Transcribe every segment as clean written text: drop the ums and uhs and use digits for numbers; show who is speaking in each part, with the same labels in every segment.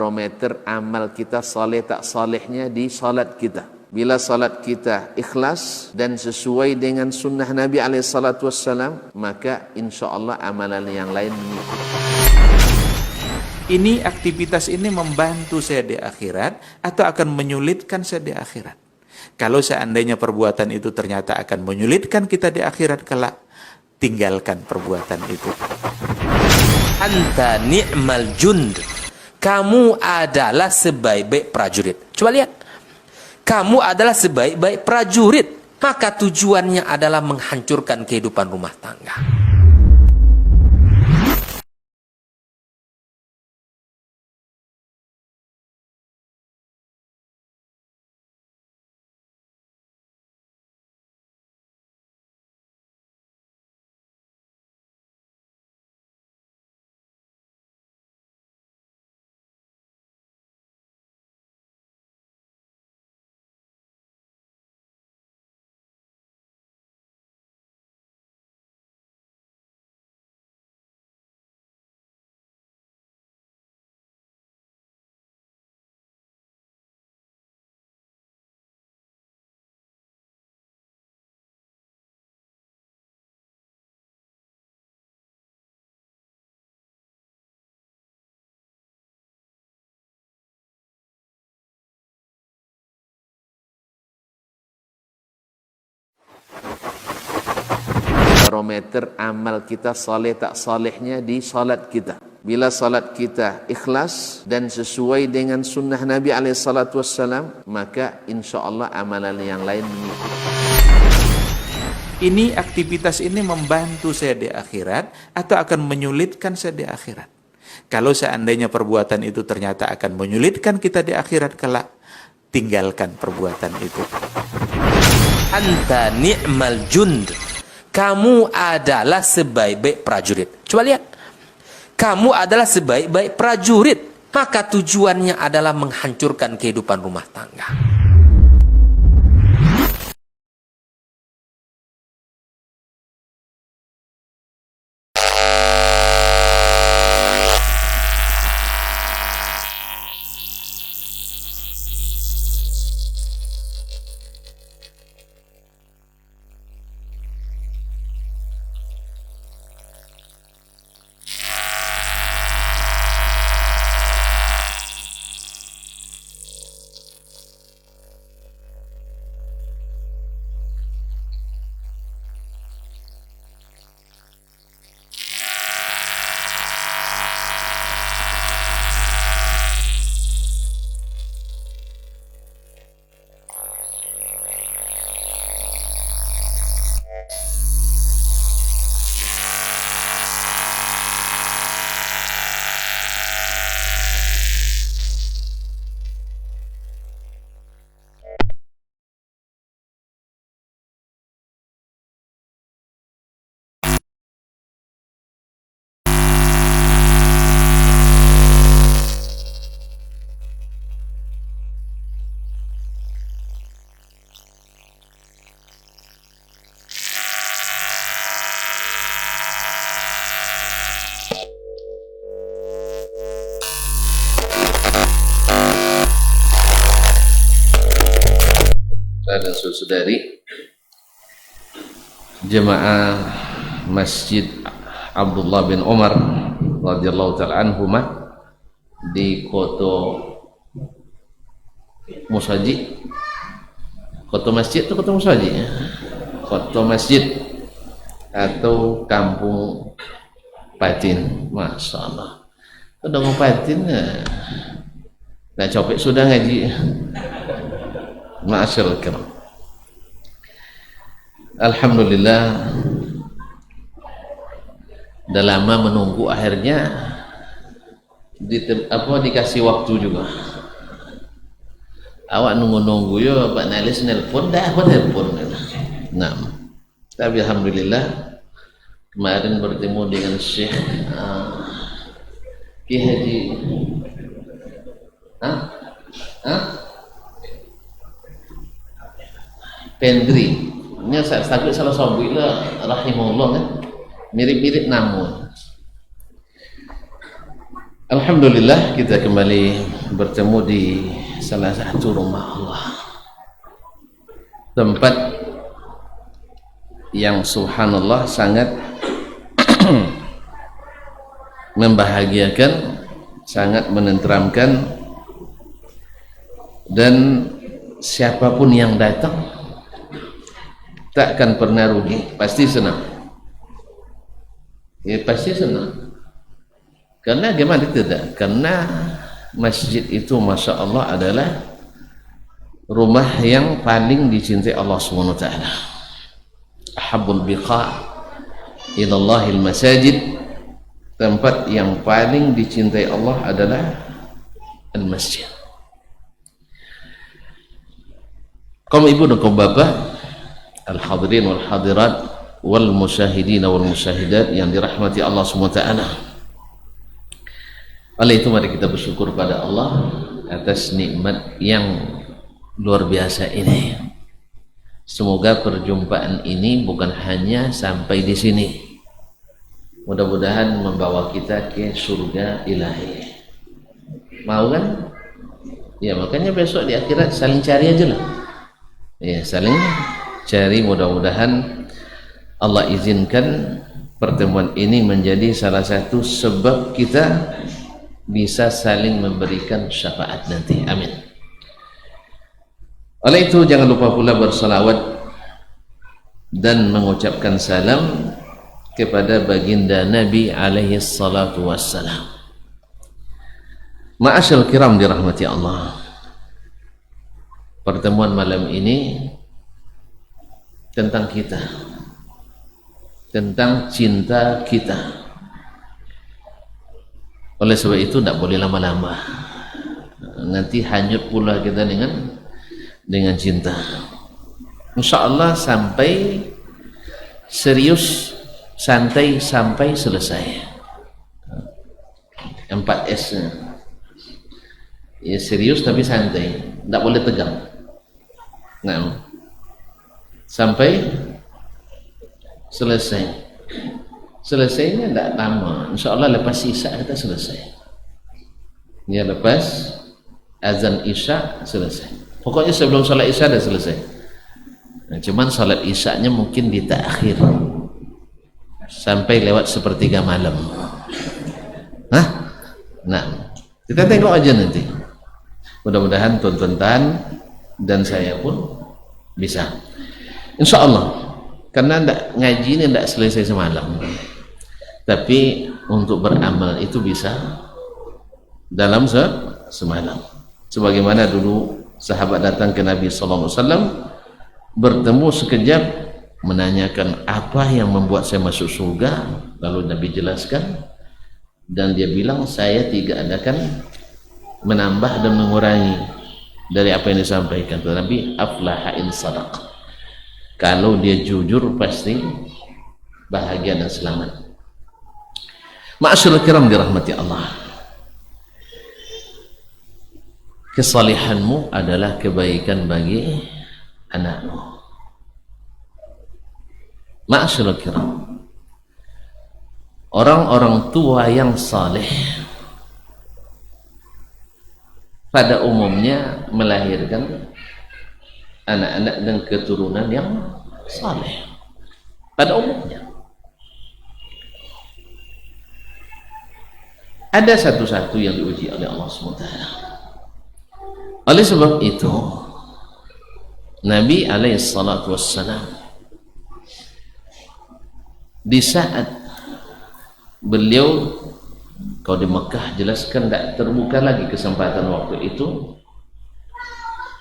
Speaker 1: barometer amal kita saleh tak salehnya di salat kita. Bila salat kita ikhlas dan sesuai dengan sunnah Nabi SAW, maka insya Allah amalan yang lain mengikuti.
Speaker 2: Ini aktivitas ini membantu saya di akhirat atau akan menyulitkan saya di akhirat? Kalau seandainya perbuatan itu ternyata akan menyulitkan kita di akhirat kelak, tinggalkan perbuatan itu.
Speaker 3: Anta ni'mal jund. Kamu adalah sebaik-baik prajurit. Coba lihat. Kamu adalah sebaik-baik prajurit. Maka tujuannya adalah menghancurkan kehidupan rumah tangga.
Speaker 1: Barometer amal kita saleh tak salehnya di salat kita. Bila salat kita ikhlas dan sesuai dengan sunnah Nabi SAW, maka insya Allah amalan yang lain mengikuti.
Speaker 2: Ini aktivitas ini membantu saya di akhirat atau akan menyulitkan saya di akhirat? Kalau seandainya perbuatan itu ternyata akan menyulitkan kita di akhirat kelak, tinggalkan perbuatan itu.
Speaker 3: Anta ni'mal jund. Kamu adalah sebaik-baik prajurit. Coba lihat. Kamu adalah sebaik-baik prajurit. Maka tujuannya adalah menghancurkan kehidupan rumah tangga.
Speaker 1: Dan saudari jemaah Masjid Abdullah bin Umar radhiyallahu taala anhuma di Koto Musaji. Koto Masjid itu Koto Musaji, Koto Masjid atau Kampung Patin. Masya Allah, udah mau patin nah copek sudah ngaji. Ma'asyiral kiram, alhamdulillah udah lama menunggu, akhirnya dikasih waktu juga. Awak nunggu-nunggu yo Pak Nalis nelpon dah, apa nelpon. Nah, tapi alhamdulillah kemarin bertemu dengan Syekh Ki Haji Pendri. Ini saya takut salah sabui lah rahimahullah kan. Mirip-mirip namun Alhamdulillah kita kembali bertemu di salah satu rumah Allah, tempat yang subhanallah sangat membahagiakan, sangat menenteramkan, dan siapapun yang datang tak akan pernah rugi, pasti senang. Ya pasti senang. Karena gimana tidak? Karena masjid itu Masya Allah adalah rumah yang paling dicintai Allah SWT. Ahabbul biqa' ilallahil masajid, tempat yang paling dicintai Allah adalah al-masjid. Kaum ibu dan kaum bapak, al-hadirin wal hadirat wal musyahidin wal musyahidat yang dirahmati Allah SWT. Oleh itu mari kita bersyukur pada Allah atas nikmat yang luar biasa ini. Semoga perjumpaan ini bukan hanya sampai di sini, mudah-mudahan membawa kita ke surga ilahi. Mau kan? Ya makanya besok di akhirat saling cari aja lah. Ya saling cari, mudah-mudahan Allah izinkan pertemuan ini menjadi salah satu sebab kita bisa saling memberikan syafaat nanti. Amin. Oleh itu jangan lupa pula bersalawat dan mengucapkan salam kepada baginda Nabi alaihi salatu wassalam. Ma'asyal kiram dirahmati Allah, pertemuan malam ini tentang kita, tentang cinta kita. Oleh sebab itu tidak boleh lama-lama, nanti hanyut pula kita dengan cinta. Insya Allah sampai serius, santai sampai selesai. 4S ya, serius tapi santai, tidak boleh tegang. Nah, sampai selesai. Selesainya tidak lama, insya Allah lepas isya kita selesai. Ya lepas azan isya selesai. Pokoknya sebelum salat isya dah selesai. Nah, cuman salat isyanya mungkin ditakhir sampai lewat sepertiga malam. Nah, kita tengok aja nanti. Mudah-mudahan tuan-tuan dan saya pun bisa. Insya Allah. Karena ngaji ini tidak selesai semalam, tapi untuk beramal itu bisa dalam semalam. Sebagaimana dulu sahabat datang ke Nabi SAW, bertemu sekejap, menanyakan apa yang membuat saya masuk surga. Lalu Nabi jelaskan, dan dia bilang saya tidak akan menambah dan mengurangi dari apa yang disampaikan. Nabi aflaha in sadaq, kalau dia jujur pasti bahagia dan selamat. Ma'asyarul kiram dirahmati Allah, kesalihanmu adalah kebaikan bagi anakmu. Ma'asyarul kiram, orang-orang tua yang saleh pada umumnya melahirkan anak-anak dan keturunan yang saleh pada umumnya. Ada satu-satu yang diuji oleh Allah SWT. Oleh sebab itu Nabi SAW di saat beliau, kalau di Mekah jelaskan tidak terbuka lagi kesempatan waktu itu,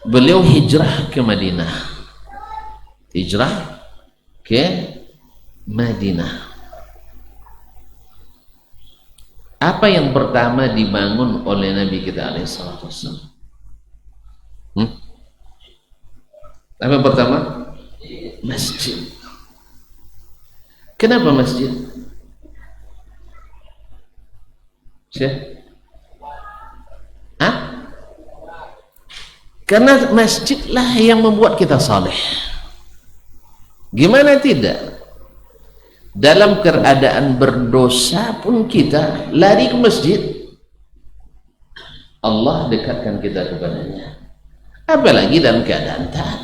Speaker 1: beliau hijrah ke Madinah. Hijrah ke Madinah. Apa yang pertama dibangun oleh Nabi kita alaihissalatu wassalam? Apa yang pertama? Masjid. Kenapa masjid? Syekh? Karena masjidlah yang membuat kita saleh. Gimana tidak? Dalam keadaan berdosa pun kita lari ke masjid. Allah dekatkan kita kepadanya, apalagi dalam keadaan taat.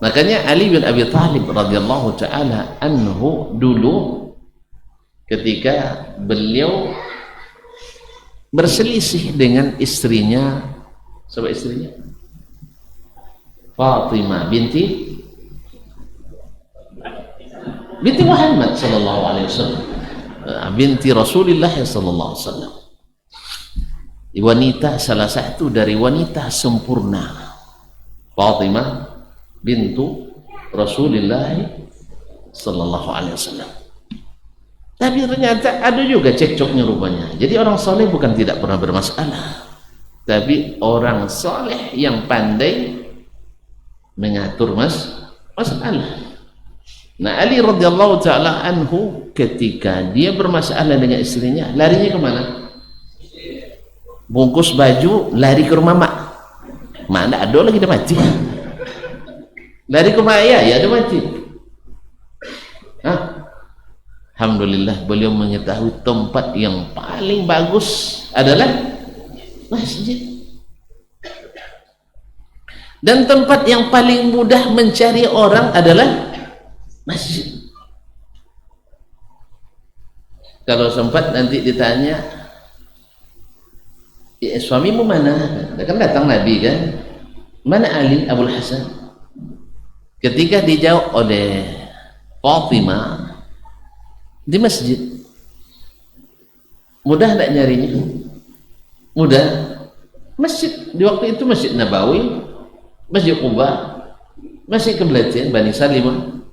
Speaker 1: Makanya Ali bin Abi Thalib radhiyallahu taala anhu dulu ketika beliau berselisih dengan istrinya, siapa istrinya? Fatimah binti Muhammad sallallahu alaihi wasallam, binti Rasulullah sallallahu alaihi wasallam. Wanita, salah satu dari wanita sempurna, Fatimah bintu Rasulullah sallallahu alaihi wasallam. Tapi ternyata ada juga cekcoknya rupanya. Jadi orang soleh bukan tidak pernah bermasalah, tapi orang soleh yang pandai mengatur masalah. Nah, Ali radhiyallahu taala anhu ketika dia bermasalah dengan istrinya, larinya kemana? Bungkus baju, lari ke rumah mak. Mana ada lagi dah mati. Lari ke rumah ayah, ya dah mati. Hah? Alhamdulillah beliau mengetahui tempat yang paling bagus adalah masjid. Dan tempat yang paling mudah mencari orang adalah masjid. Kalau sempat nanti ditanya, suamimu mana? Kan datang Nabi kan, mana Ali Abul Hasan? Ketika dijawab oleh Fatimah, di masjid. Mudah tak nyarinya? Mudah. Masjid di waktu itu Masjid Nabawi, Masjid Quba, Masjid Qiblatain Bani Salimah,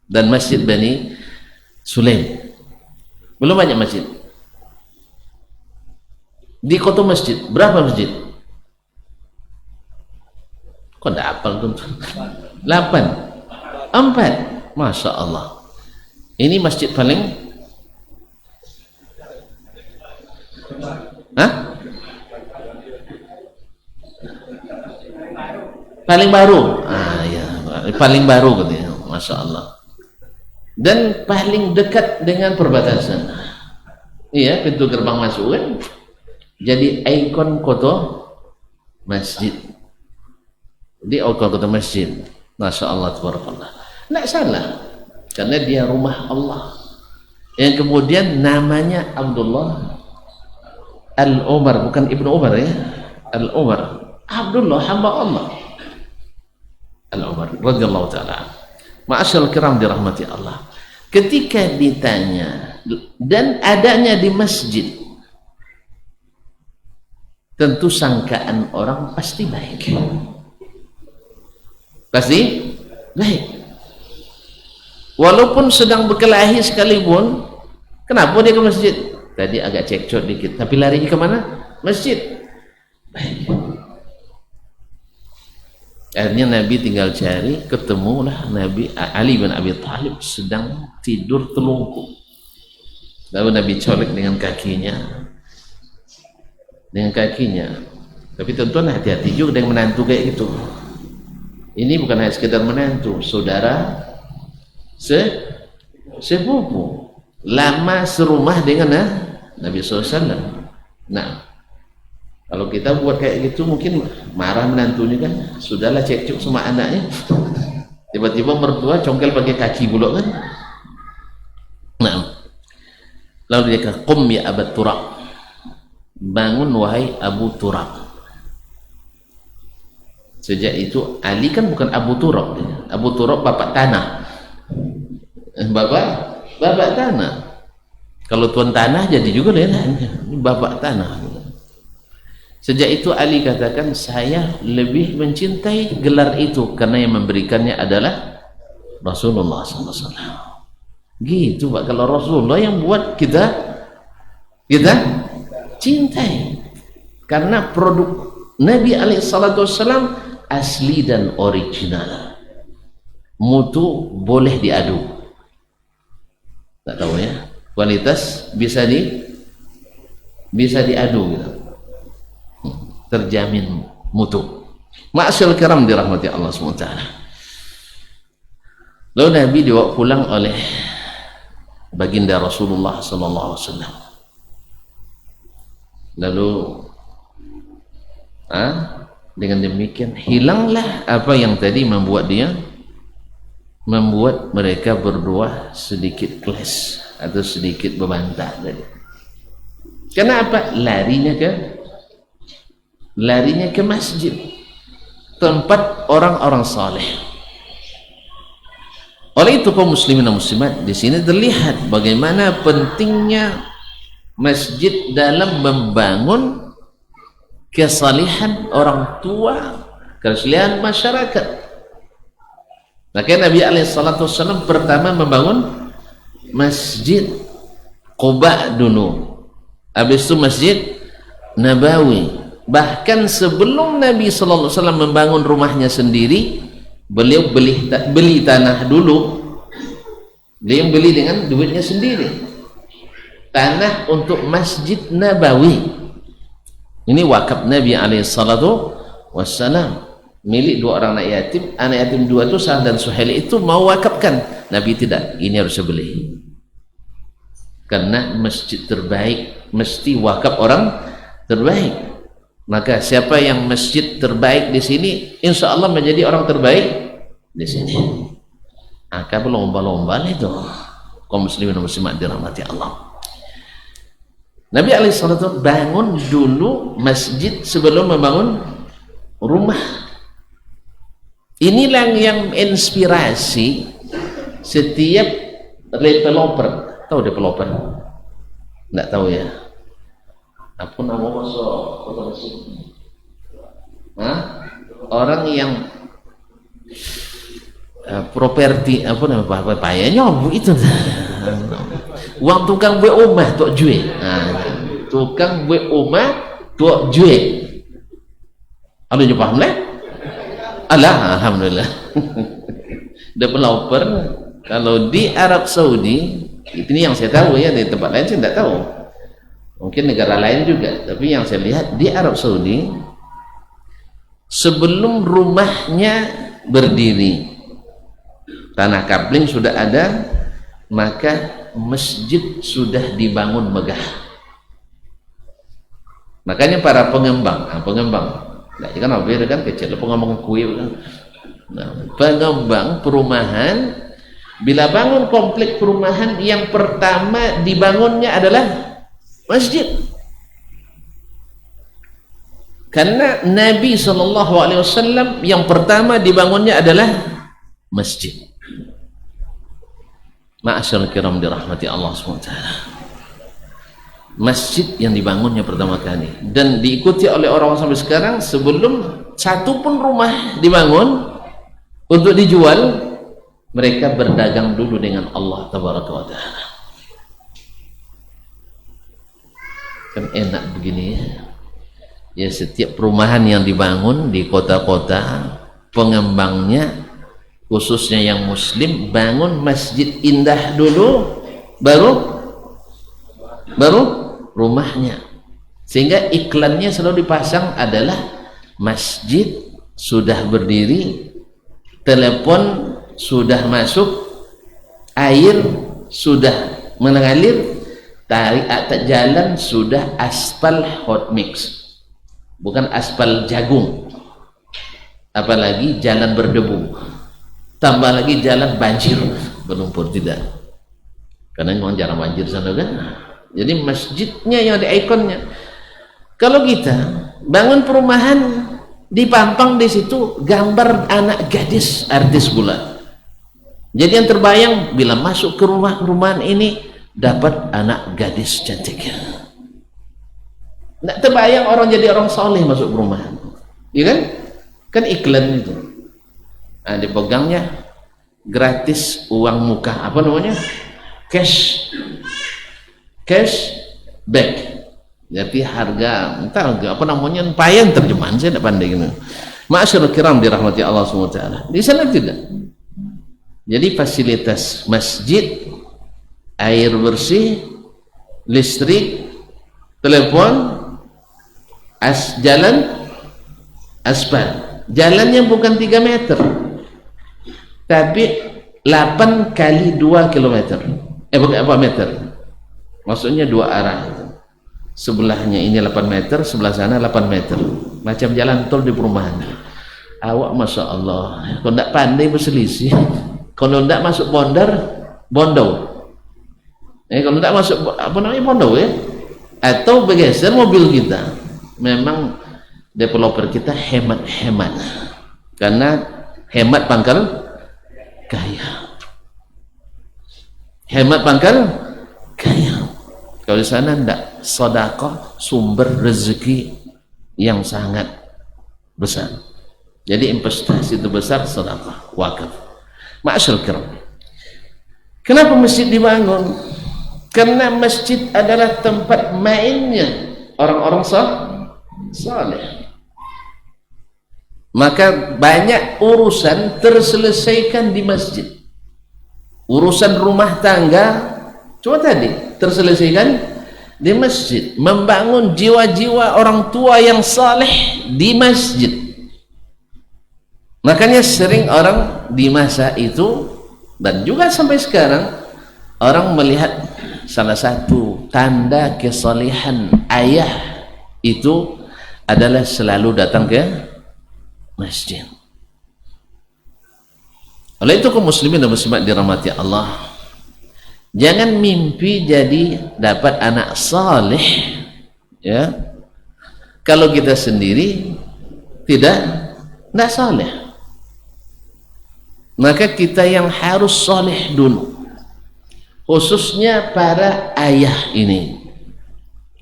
Speaker 1: dan Masjid Bani Sulaim. Belum banyak masjid. Di kota masjid, berapa masjid? Kok tidak hafal tuh? 8, 4. Masya Allah. Ini masjid paling paling baru. Ya, paling baru katanya. Masya Allah. Dan paling dekat dengan perbatasan. Iya, pintu gerbang masuk kan jadi ikon kota masjid. Di ikon kota masjid. Masya Allah, tabarakallah. Tidak salah, karena dia rumah Allah. Yang kemudian namanya Abdullah Al-Umar, bukan Ibnu Umar ya. Al-Umar, Abdullah, hamba Allah. Al-Umar radhiyallahu taala. Ma'asyal kiram dirahmati Allah. Ketika ditanya dan adanya di masjid, tentu sangkaan orang pasti baik. Pasti baik. Walaupun sedang berkelahi sekalipun, kenapa dia ke masjid? Tadi agak cekcok dikit, tapi larinya kemana? Masjid. Baik. Akhirnya Nabi tinggal cari, ketemulah Nabi Ali bin Abi Thalib sedang tidur telungkup. Lalu Nabi colek dengan kakinya. Tapi tentuan hati-hati juga dengan menantu kayak gitu. Ini bukan hanya sekedar menantu, saudara sepupu, lama serumah dengan Nabi SAW. Nah, kalau kita buat kayak gitu mungkin marah menantunya kan, sudahlah cekcok sama anaknya, tiba-tiba mertua congkel pakai kaki buluk kan. Nah, lalu dia kata, qum ya Abu Turab, bangun wahai Abu Turab. Sejak itu Ali kan bukan Abu Turab, Abu Turab bapak tanah, bapak tanah. Kalau tuan tanah jadi juga dia bapak tanah. Sejak itu Ali katakan, saya lebih mencintai gelar itu karena yang memberikannya adalah Rasulullah SAW. Gitu Pak, kalau Rasulullah yang buat kita cintai, karena produk Nabi SAW asli dan original, mutu boleh diadu. Tak tahu ya, kualitas bisa diadu gitu. Terjamin mutu. Ma'asyil kiram dirahmati Allah SWT. Lalu Nabi dibawa pulang oleh baginda Rasulullah SAW. Lalu dengan demikian hilanglah apa yang tadi membuat mereka berdua sedikit clash atau sedikit berbantah tadi. Kenapa? Larinya ke masjid, tempat orang-orang saleh. Oleh itu kaum muslimin dan muslimat, di sini terlihat bagaimana pentingnya masjid dalam membangun kesalihan orang tua, kesalihan masyarakat. Maka Nabi SAW pertama membangun masjid Quba dulu, habis itu masjid Nabawi. Bahkan sebelum Nabi SAW membangun rumahnya sendiri, beliau beli tanah dulu. Beliau beli dengan duitnya sendiri tanah untuk masjid Nabawi. Ini wakaf Nabi SAW, milik dua orang anak yatim dua itu, Sa'ad dan Suhail itu mau wakafkan. Nabi tidak, ini harus beli karena masjid terbaik mesti wakaf orang terbaik. Maka siapa yang masjid terbaik di sini, insya Allah menjadi orang terbaik di sini. Maka berlomba-lomba itu kaum muslimin dan muslimat dirahmati Allah. Nabi SAW bangun dulu masjid sebelum membangun rumah. Inilah yang inspirasi setiap developer. Tahu developer? Tidak tahu ya. Apa nama kota masjid? Orang yang properti apa nama payahnya itu. Uang tukang buat rumah tok jual. Tukang buat rumah tok jual. Ada je paham lah? Alhamdulillah. Developer kalau di Arab Saudi, ini yang saya tahu ya, di tempat lain saya tidak tahu. Mungkin negara lain juga, tapi yang saya lihat di Arab Saudi, sebelum rumahnya berdiri, tanah kapling sudah ada, maka masjid sudah dibangun megah. Makanya para pengembang, nah, kan hampir kan kecil, pengembang kue, pengembang perumahan, bila bangun komplek perumahan, yang pertama dibangunnya adalah masjid. Karena Nabi SAW yang pertama dibangunnya adalah masjid. Ma'asyarul kiram dirahmati Allah SWT. Masjid yang dibangunnya pertama kali dan diikuti oleh orang sampai sekarang. Sebelum satu pun rumah dibangun untuk dijual, mereka berdagang dulu dengan Allah Tabaraka wa Ta'ala. Kan enak begini ya. Ya, setiap perumahan yang dibangun di kota-kota, pengembangnya khususnya yang muslim bangun masjid indah dulu, baru rumahnya. Sehingga iklannya selalu dipasang adalah masjid sudah berdiri, telepon sudah masuk, air sudah mengalir, atas jalan sudah aspal hot mix, bukan aspal jagung, apalagi jalan berdebu, tambah lagi jalan banjir berlumpur, tidak, karena memang jarang banjir sana kan. Jadi masjidnya yang ada ikonnya. Kalau kita bangun perumahan, dipampang di situ gambar anak gadis artis pula. Jadi yang terbayang bila masuk ke perumahan ini dapat anak gadis cantik. Nggak terbayang orang jadi orang soleh masuk perumahan, ya kan? Kan iklan itu. Nah, dipegangnya gratis uang muka, apa namanya? Cash back. Jadi harga, entah apa namanya, payah terjemahan saya tidak pandai gitu. Ma'asyarul kiram dirahmati Allah SWT. Di sana tidak. Jadi fasilitas masjid, air bersih, listrik, telepon, jalan aspal. Jalannya bukan 3 meter, tapi 8 kali 2 kilometer. Bukan 4 meter. Maksudnya 2 arah. sebelahnya ini 8 meter, sebelah sana 8 meter, macam jalan tol di perumahan. Awak masya Allah, kalau tidak pandai berselisih, kalau tidak masuk bondo, kalau tidak masuk apa namanya bondo ya, atau bergeser mobil kita. Memang developer kita hemat-hemat, karena hemat pangkal kaya, hemat pangkal kaya. Kalau di sana tidak, sedekah sumber rezeki yang sangat besar. Jadi investasi itu besar, sedekah, wakaf. Ma'asyal kiram. Kenapa masjid dibangun? Karena masjid adalah tempat mainnya orang-orang saleh. Maka banyak urusan terselesaikan di masjid. Urusan rumah tangga cuma tadi terselesaikan di masjid. Membangun jiwa-jiwa orang tua yang saleh di masjid. Makanya sering orang di masa itu dan juga sampai sekarang orang melihat salah satu tanda kesalehan ayah itu adalah selalu datang ke masjid. Oleh itu kaum muslimin dan muslimat dirahmati Allah, jangan mimpi jadi dapat anak saleh ya kalau kita sendiri tidak saleh. Maka kita yang harus saleh dulu, khususnya para ayah ini,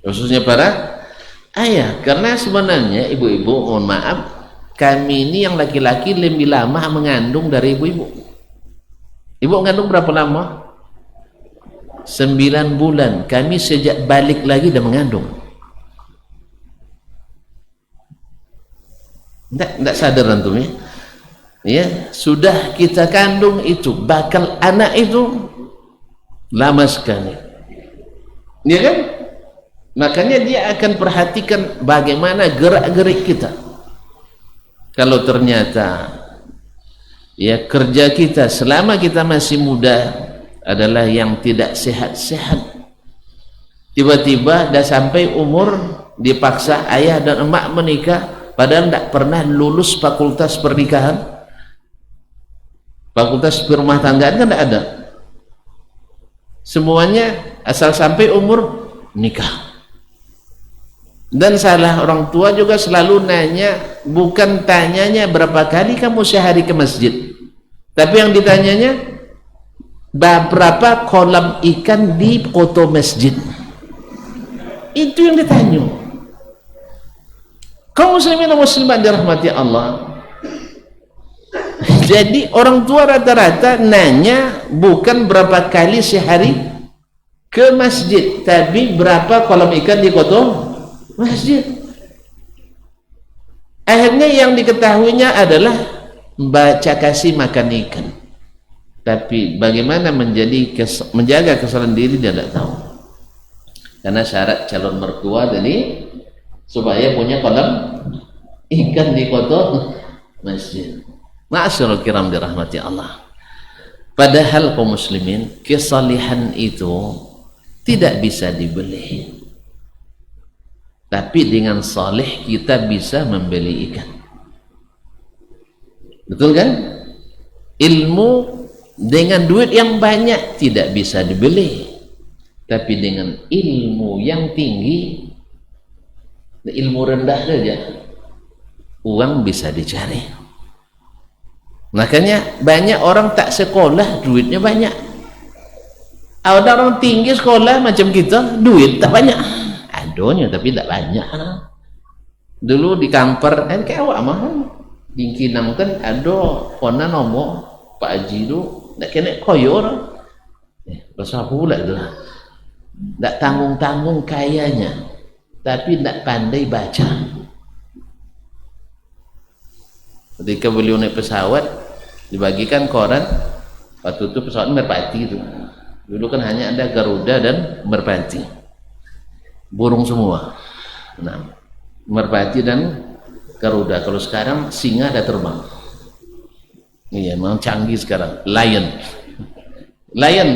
Speaker 1: khususnya para ayah. Karena sebenarnya ibu-ibu, mohon maaf, kami ini yang laki-laki lebih lama mengandung dari ibu-ibu. Ibu mengandung berapa lama? 9 bulan. Kami sejak balik lagi dah mengandung. Tidak sadar antum ya? Ya, sudah kita kandung itu, bakal anak itu lama sekali. Ya kan? Makanya dia akan perhatikan bagaimana gerak-gerik kita. Kalau ternyata ya kerja kita selama kita masih muda adalah yang tidak sehat-sehat, tiba-tiba dah sampai umur dipaksa ayah dan emak menikah padahal tidak pernah lulus fakultas pernikahan, fakultas berumah tanggaan kan tidak ada, semuanya asal sampai umur nikah. Dan salah orang tua juga selalu nanya, bukan tanyanya berapa kali kamu sehari ke masjid, tapi yang ditanyanya berapa kolam ikan di koto masjid. Itu yang ditanya. Kaum muslimin dan muslimat dirahmati Allah, jadi orang tua rata-rata nanya bukan berapa kali sehari ke masjid, tapi berapa kolam ikan di koto masjid. Akhirnya yang diketahuinya adalah baca kasih makan ikan, tapi bagaimana menjaga kesalahan diri dia tidak tahu. Karena syarat calon mertua tadi supaya punya kolam ikan di koto masjid. Ma'asyiral kiram dirahmati Allah. Padahal kaum muslimin, kesalihan itu tidak bisa dibeli. Tapi dengan saleh kita bisa membeli ikan. Betul kan? Ilmu dengan duit yang banyak tidak bisa dibeli. Tapi dengan ilmu yang tinggi, ilmu rendah saja, uang bisa dicari. Makanya banyak orang tak sekolah, duitnya banyak. Ada orang tinggi sekolah macam kita, duit tak banyak. Adanya tapi tak banyak. Dulu di Kampar, kayak awak mah di Kinang kan ada kona nomor Pak Haji tu nak kena koyor. Pasal pula tu. Tak tanggung-tanggung kayanya, tapi tak pandai baca. Ketika beliau naik pesawat, dibagikan koran. Waktu itu pesawat merpati itu. Dulu kan hanya ada Garuda dan merpati, burung semua. Nah, merpati dan Garuda. Kalau sekarang singa ada terbang. Iya, memang canggih sekarang. Lion,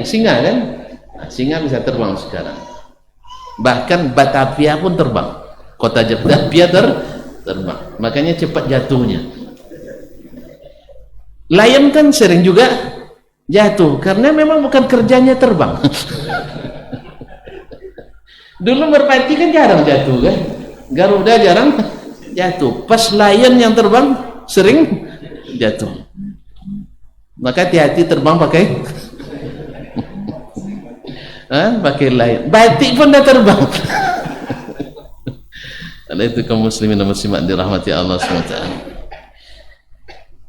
Speaker 1: singa kan? Nah, singa bisa terbang sekarang. Bahkan Batavia pun terbang. Kota Batavia terbang. Makanya cepat jatuhnya. Lion kan sering juga jatuh karena memang bukan kerjanya terbang. Dulu merpati kan jarang jatuh kan, Garuda jarang jatuh, pas lion yang terbang sering jatuh. Maka hati-hati terbang pakai pakai lion. Batik pun dah terbang. Ada itu kaum muslimin dan muslimat dirahmati Allah SWT.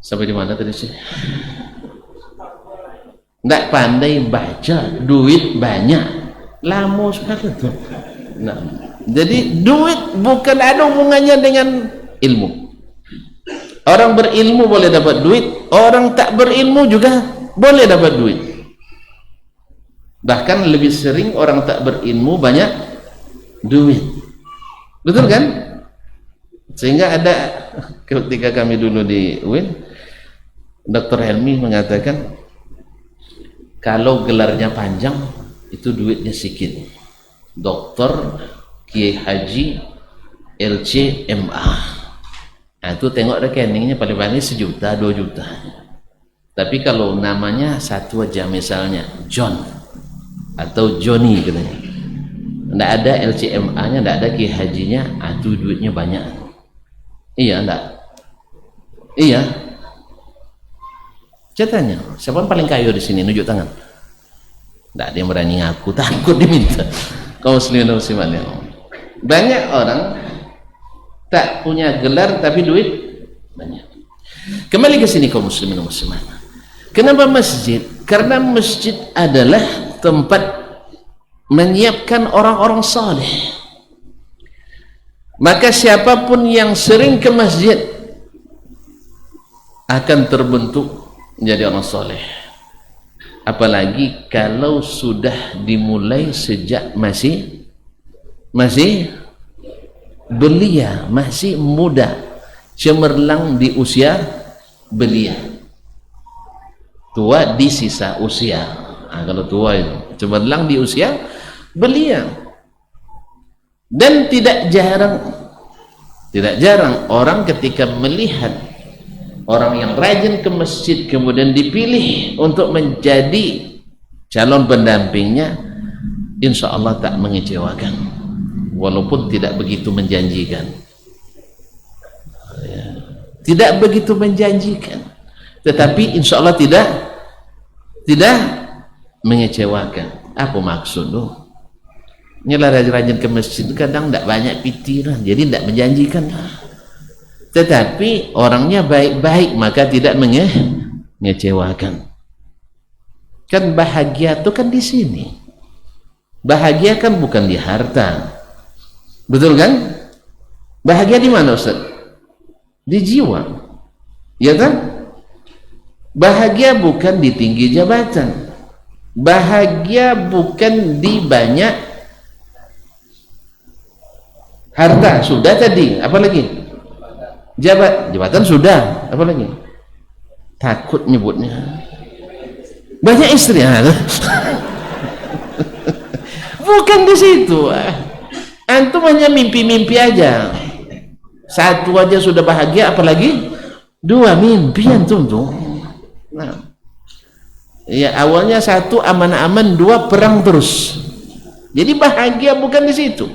Speaker 1: Sampai di mana tadi sih? Nggak pandai baca, duit banyak, lama sekali tuh. Nah, jadi duit bukan ada hubungannya dengan ilmu. Orang berilmu boleh dapat duit, orang tak berilmu juga boleh dapat duit. Bahkan lebih sering orang tak berilmu banyak duit. Betul kan? Sehingga ada ketika kami dulu di UIN, Dr. Helmi mengatakan kalau gelarnya panjang itu duitnya sedikit. Doktor, Kiai Haji, LC, MA. Nah, itu tengok rekeningnya paling-paling 1 juta, 2 juta. Tapi kalau namanya satu aja, misalnya John atau Johnny katanya, nggak ada LCMA nya, nggak ada Kiai Hajinya, itu duitnya banyak. Iya enggak? Iya. Ceritanya, siapa yang paling kaya di sini? Nunjuk tangan. Nggak ada yang berani ngaku, takut diminta. Kaum muslimin dan muslimat, banyak orang tak punya gelar tapi duit banyak. Kembali ke sini kaum muslimin dan muslimat. Kenapa masjid? Karena masjid adalah tempat menyiapkan orang-orang saleh. Maka siapapun yang sering ke masjid akan terbentuk menjadi orang soleh. Apalagi kalau sudah dimulai sejak masih belia, masih muda, cemerlang di usia belia, tua di sisa usia. Kalau tua itu cemerlang di usia belia. Dan tidak jarang orang ketika melihat orang yang rajin ke masjid kemudian dipilih untuk menjadi calon pendampingnya, insya Allah tak mengecewakan walaupun tidak begitu menjanjikan, tidak begitu menjanjikan, tetapi insya Allah tidak mengecewakan. Apa maksud lu? Nyelah rajin ke masjid kadang tidak banyak pikiran, jadi tidak menjanjikan. Tetapi orangnya baik-baik maka tidak mengecewakan. Kan bahagia itu kan di sini. Bahagia kan bukan di harta. Betul kan? Bahagia di mana Ustaz? Di jiwa. Ya kan? Bahagia bukan di tinggi jabatan. Bahagia bukan di banyak harta. Sudah tadi, apa lagi? Jabatan sudah, apa lagi? Takut nyebutnya. Banyak istri. Bukan di situ. Antum hanya mimpi-mimpi aja. Satu aja sudah bahagia, apalagi 2 mimpi antum tuh. Nah, ya awalnya 1 aman-aman, 2 perang terus. Jadi bahagia bukan di situ.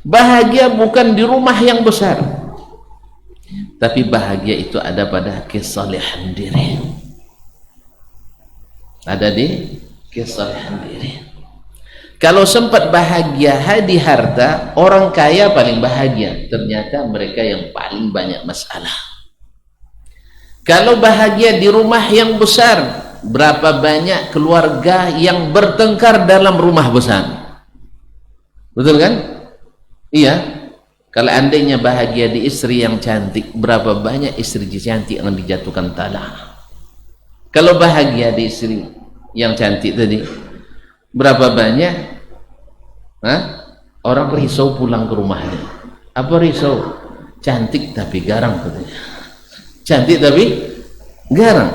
Speaker 1: Bahagia bukan di rumah yang besar. Tapi bahagia itu ada pada kesalehan diri. Ada di kesalehan diri. Kalau sempat bahagia di harta, orang kaya paling bahagia. Ternyata mereka yang paling banyak masalah. Kalau bahagia di rumah yang besar, berapa banyak keluarga yang bertengkar dalam rumah besar. Betul kan? Iya. Kalau andainya bahagia di istri yang cantik, berapa banyak istri cantik yang dijatuhkan talak. Kalau bahagia di istri yang cantik tadi, berapa banyak orang risau pulang ke rumahnya. Apa risau? Cantik tapi garang katanya. Cantik tapi garang.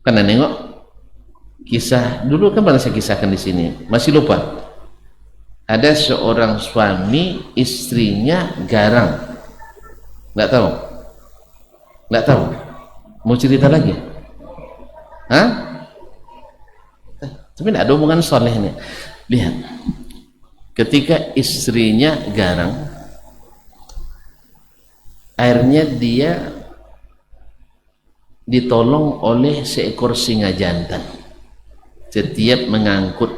Speaker 1: Karena nengok kisah dulu kan pernah saya kisahkan di sini, masih lupa. Ada seorang suami, istrinya garang. Nggak tahu? Nggak tahu? Mau cerita lagi? Hah? Tapi nggak ada hubungan soleh ini. Lihat, ketika istrinya garang, akhirnya dia ditolong oleh seekor singa jantan. Setiap mengangkut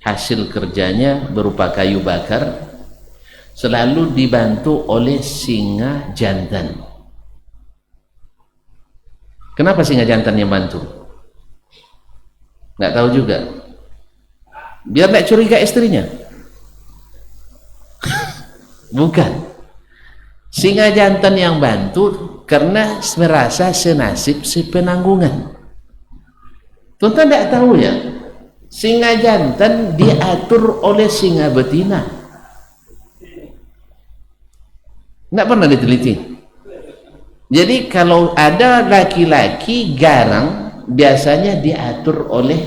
Speaker 1: hasil kerjanya berupa kayu bakar, selalu dibantu oleh singa jantan. Kenapa singa jantan yang bantu? Nggak tahu juga. Biar nggak curiga istrinya. Bukan. Singa jantan yang bantu karena merasa senasib sepenanggungan. Tuan-tuan tidak tahu ya, singa jantan diatur oleh singa betina. Tidak pernah diteliti. Jadi kalau ada laki-laki garang, biasanya diatur oleh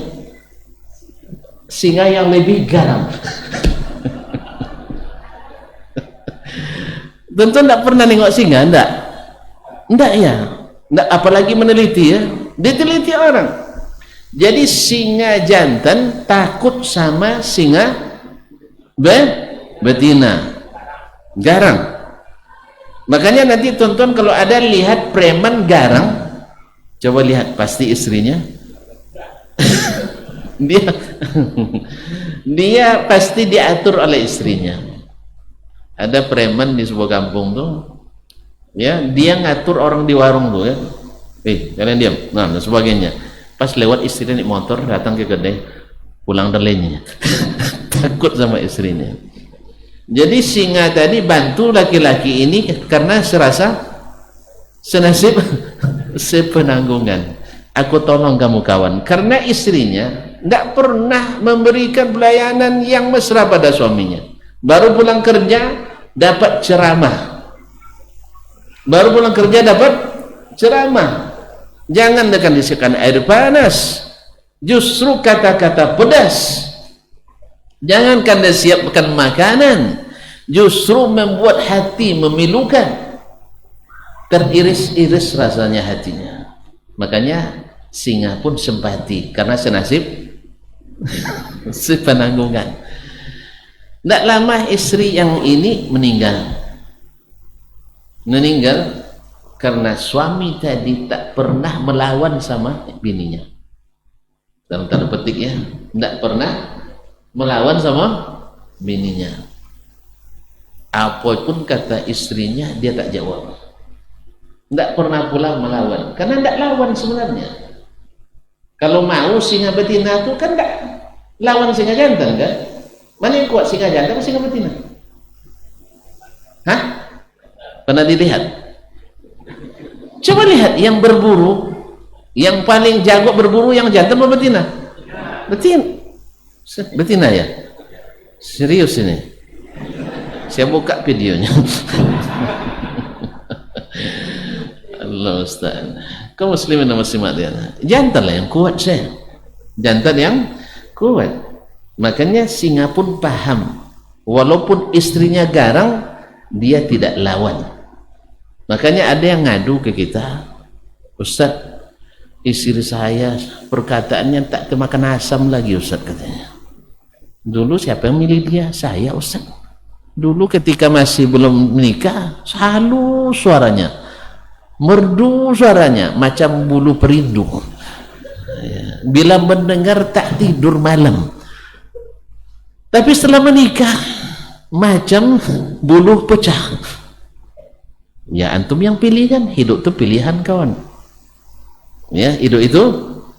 Speaker 1: singa yang lebih garang. Tentu tidak pernah nengok singa, enggak ya, enggak, apalagi meneliti ya, diteliti orang. Jadi singa jantan takut sama singa betina, garang. Makanya nanti tonton kalau ada lihat preman garang, coba lihat pasti istrinya. dia pasti diatur oleh istrinya. Ada preman di sebuah kampung tuh, ya, dia ngatur orang di warung tuh ya, kalian diam, nah dan sebagainya. Pas lewat istrinya naik motor datang ke kedai, pulang derlenya. Takut sama istrinya. Jadi singa tadi bantu laki-laki ini karena serasa senasib sepenanggungan. Aku tolong kamu kawan, karena istrinya nggak pernah memberikan pelayanan yang mesra pada suaminya. Baru pulang kerja dapat ceramah, baru pulang kerja dapat ceramah. Jangan dengan disikan air panas, justru kata-kata pedas. Jangankan dia siapkan makanan, justru membuat hati memilukan, teriris-iris rasanya hatinya. Makanya singa pun simpati karena senasib sepenanggungan. Tidak lama istri yang ini meninggal karena suami tadi tak pernah melawan sama bininya. Dalam tanda petik ya, tidak pernah melawan sama bininya. Apapun kata istrinya dia tak jawab. Tidak pernah pula melawan, karena tidak lawan sebenarnya. Kalau mau singa betina itu kan tidak lawan singa jantan kan? Mana yang kuat, singa jantan atau singa betina? Hah? Pernah dilihat? Coba lihat yang berburu, yang paling jago berburu yang jantan atau betina? Betina ya? Serius ini? Saya buka videonya. Allah Ustaz. Kaum muslimin dan muslimat dia. Jantan lah yang kuat saya. Jantan yang kuat. Makanya singa pun paham, walaupun istrinya garang, dia tidak lawan. Makanya ada yang ngadu ke kita, Ustaz, istri saya perkataannya tak kemakan asam lagi Ustaz, katanya. Dulu siapa yang milih dia? Saya Ustaz. Dulu ketika masih belum menikah, halus suaranya, merdu suaranya, macam bulu perindu. Bila mendengar tak tidur malam. Tapi setelah menikah macam bulu pecah. Ya antum yang pilih kan, hidup itu pilihan kawan. Ya, hidup itu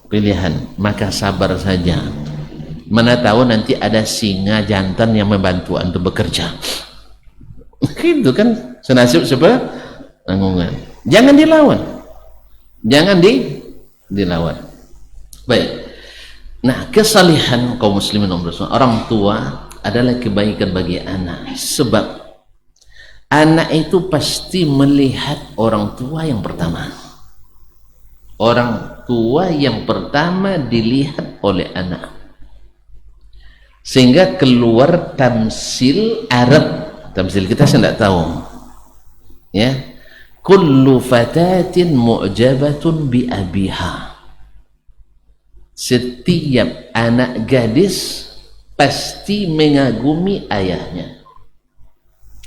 Speaker 1: pilihan. Maka sabar saja. Mana tahu nanti ada singa jantan yang membantu antum bekerja. Itu kan senasib sepenanggungan. Jangan dilawan. Jangan dilawan. Baik. Nah, kesalihan kaum muslimin orang tua adalah kebaikan bagi anak, sebab anak itu pasti melihat orang tua yang pertama. Orang tua yang pertama dilihat oleh anak. sehingga keluar tamsil Arab. Tamsil kita saya tidak tahu ya. Kullu fatatin mu'jabatun bi abiha, setiap anak gadis pasti mengagumi ayahnya.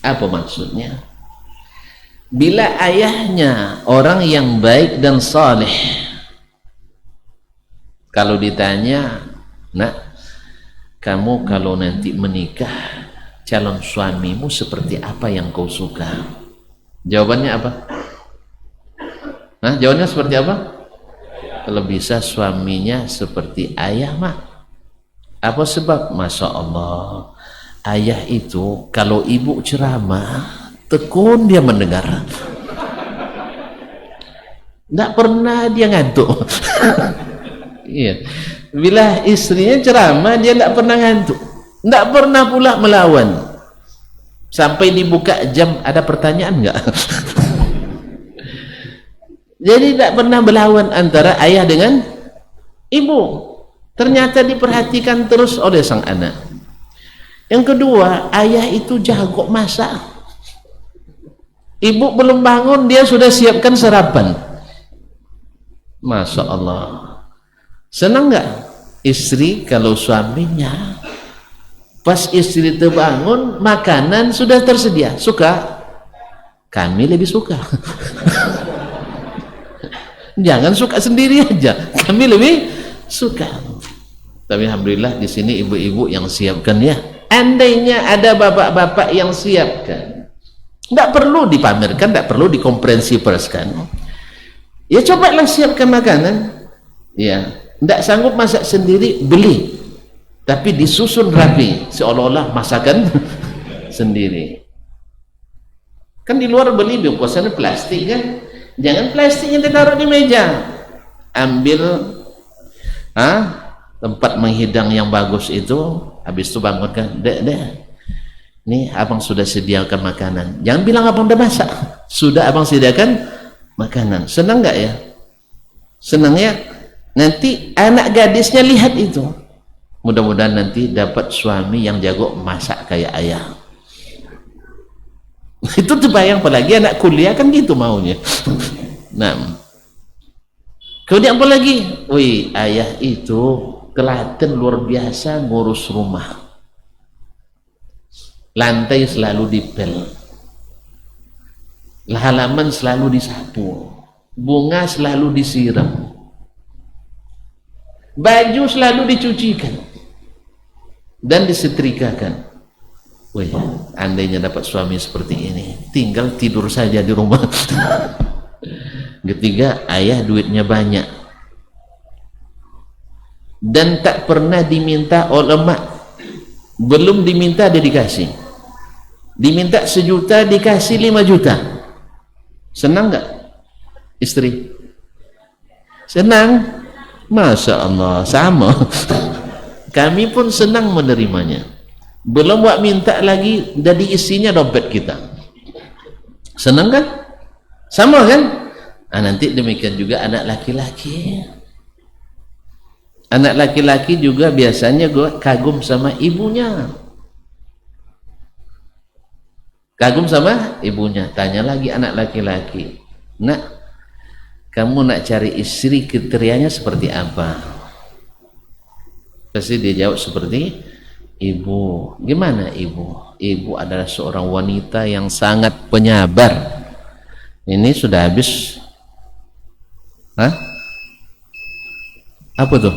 Speaker 1: Apa maksudnya? Bila ayahnya orang yang baik dan saleh, kalau ditanya, nak, kamu kalau nanti menikah, calon suamimu seperti apa yang kau suka? Jawabannya apa? Nah, jawabannya seperti apa? Kalau bisa suaminya seperti ayah, mak. Apa sebab? Masya Allah, ayah itu kalau ibu ceramah tekun dia mendengar, tidak pernah dia ngantuk. Iya. Bila istrinya ceramah dia tidak pernah ngantuk, tidak pernah pula melawan. Sampai dibuka jam, ada pertanyaan enggak? Jadi tidak pernah melawan antara ayah dengan ibu. Ternyata diperhatikan terus oleh sang anak. Yang kedua, ayah itu jago masak. Ibu belum bangun dia sudah siapkan sarapan. Masya Allah. Senang nggak istri kalau suaminya pas istri terbangun makanan sudah tersedia? Suka? Kami lebih suka. Jangan suka sendiri aja, kami lebih suka. Tapi alhamdulillah di sini ibu-ibu yang siapkan ya. Andainya ada bapak-bapak yang siapkan, tidak perlu dipamerkan, tidak perlu dikonferensi perskan. Ya cobalah siapkan makanan. Ya, tidak sanggup masak sendiri, beli. Tapi disusun rapi, seolah-olah masakan sendiri. Kan di luar beli bungkusan plastik kan? Jangan plastiknya ditaruh di meja. Ambil tempat menghidang yang bagus itu, habis itu bangunkan, dek, nih abang sudah sediakan makanan. Jangan bilang abang udah masak, sudah abang sediakan makanan. Senang nggak ya? Senang ya. Nanti anak gadisnya lihat itu, mudah-mudahan nanti dapat suami yang jago masak kayak ayah. Itu terbayang, apalagi anak kuliah kan gitu maunya. Nah, kemudian apa lagi? Wih, ayah itu telaten luar biasa ngurus rumah. Lantai selalu dipel, halaman selalu disapu, bunga selalu disiram, baju selalu dicucikan dan disetrikakan. Wih, andainya dapat suami seperti ini, tinggal tidur saja di rumah. Ketiga, ayah duitnya banyak dan tak pernah diminta oleh mak. Belum diminta dia dikasih. Diminta 1 juta dikasih 5 juta. Senang nggak istri? Senang. Masya Allah, sama. Kami pun senang menerimanya. Belum buat minta lagi, jadi isinya dompet kita. Senang kan? Sama kan? Nanti demikian juga anak laki-laki. Anak laki-laki juga biasanya gue kagum sama ibunya. Kagum sama ibunya. Tanya lagi anak laki-laki, nak, kamu nak cari istri kriterianya seperti apa? Pasti dia jawab seperti ibu. Gimana ibu? Ibu adalah seorang wanita yang sangat penyabar. Ini sudah habis. Hah? Apa tuh?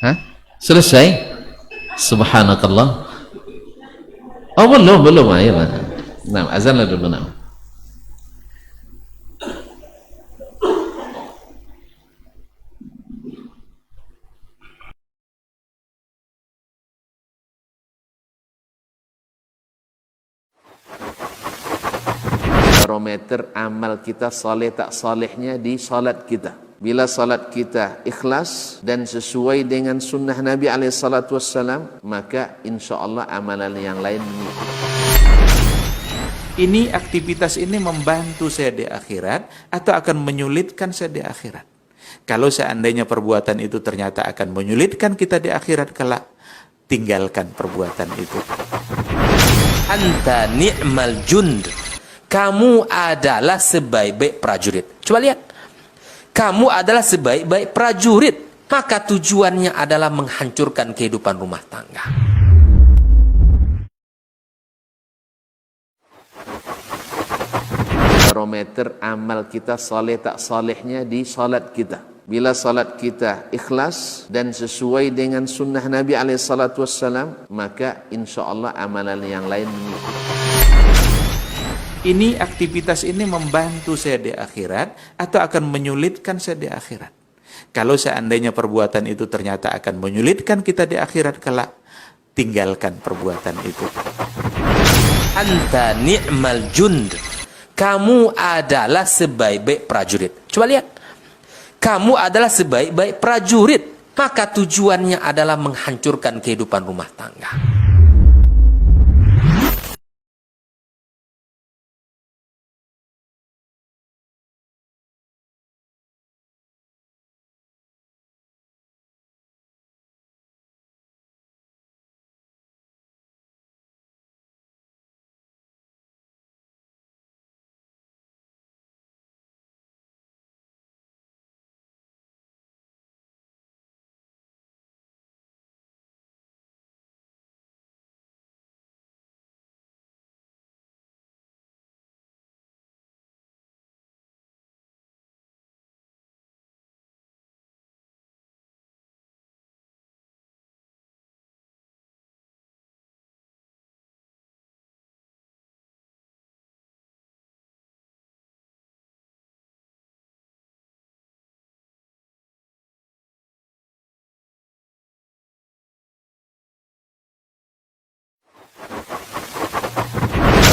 Speaker 1: Hah? Selesai? Subhanakallah. Oh belum. Ayo. Nah, azan dulu. Nah. Barometer amal kita saleh tak salehnya di salat kita. Bila salat kita ikhlas dan sesuai dengan sunnah Nabi SAW, maka insya Allah amalan yang lain
Speaker 2: ini aktivitas ini membantu saya di akhirat atau akan menyulitkan saya di akhirat? Kalau seandainya perbuatan itu ternyata akan menyulitkan kita di akhirat kelak, tinggalkan perbuatan itu.
Speaker 3: Anta ni'mal jund. Kamu adalah sebaik-baik prajurit. Coba lihat. Kamu adalah sebaik-baik prajurit. Maka tujuannya adalah menghancurkan kehidupan rumah tangga.
Speaker 1: Barometer amal kita saleh tak salehnya di salat kita. Bila salat kita ikhlas dan sesuai dengan sunnah Nabi SAW, maka insya Allah amalan yang lain mengikuti.
Speaker 2: Ini aktivitas ini membantu saya di akhirat atau akan menyulitkan saya di akhirat. Kalau seandainya perbuatan itu ternyata akan menyulitkan kita di akhirat kelak, tinggalkan perbuatan itu.
Speaker 3: Anta ni'mal jund. Kamu adalah sebaik-baik prajurit. Coba lihat. Kamu adalah sebaik-baik prajurit. Maka tujuannya adalah menghancurkan kehidupan rumah tangga.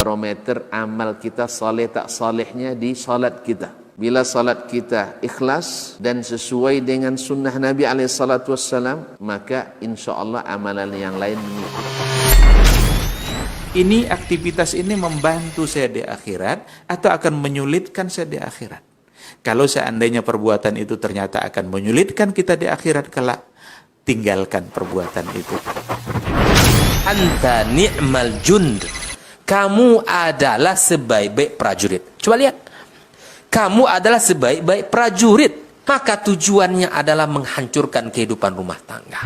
Speaker 1: Barometer amal kita saleh tak salehnya di salat kita. Bila salat kita ikhlas dan sesuai dengan sunnah Nabi SAW, maka insya Allah amalan yang lain mengikuti.
Speaker 2: Ini aktivitas ini membantu saya di akhirat atau akan menyulitkan saya di akhirat. Kalau seandainya perbuatan itu ternyata akan menyulitkan kita di akhirat kelak, tinggalkan perbuatan itu.
Speaker 3: Anta ni'mal jund. Kamu adalah sebaik-baik prajurit. Coba lihat. Kamu adalah sebaik-baik prajurit. Maka tujuannya adalah menghancurkan kehidupan rumah tangga.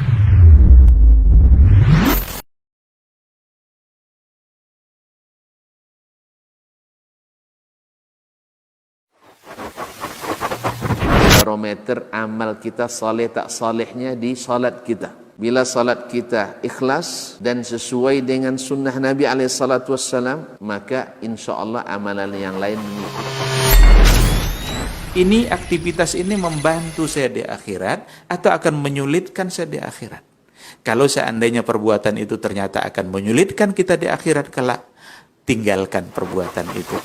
Speaker 1: Barometer amal kita saleh tak salehnya di salat kita. Bila salat kita ikhlas dan sesuai dengan sunnah Nabi SAW, maka insya Allah amalan yang lain mengikuti.
Speaker 2: Ini aktivitas ini membantu saya di akhirat atau akan menyulitkan saya di akhirat. Kalau seandainya perbuatan itu ternyata akan menyulitkan kita di akhirat kelak, tinggalkan perbuatan itu.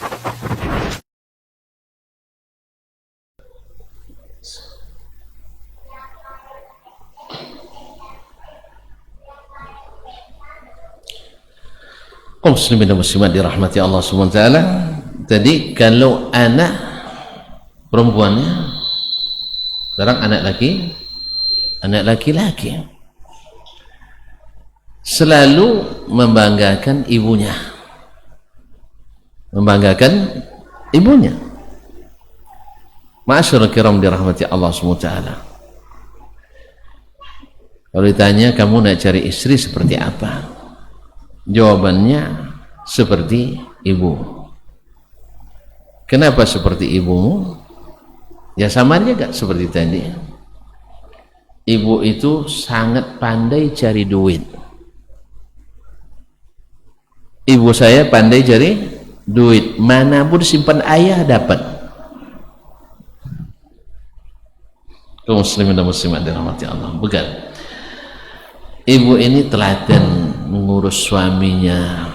Speaker 1: Kaum muslimin dan muslimat dirahmati Allah SWT. Tadi kalau anak perempuannya, sekarang anak laki-laki selalu membanggakan ibunya, Ma'asyiral kiram dirahmati Allah SWT. Kalau ditanya kamu nak cari istri seperti apa, jawabannya seperti ibu. Kenapa seperti ibumu? Ya sama aja gak seperti tadi. Ibu itu sangat pandai cari duit. Ibu saya pandai cari duit, manapun simpan ayah dapat. Kaum muslimin dan muslimat dirahmati Allah. Bukan. Ibu ini telaten mengurus suaminya.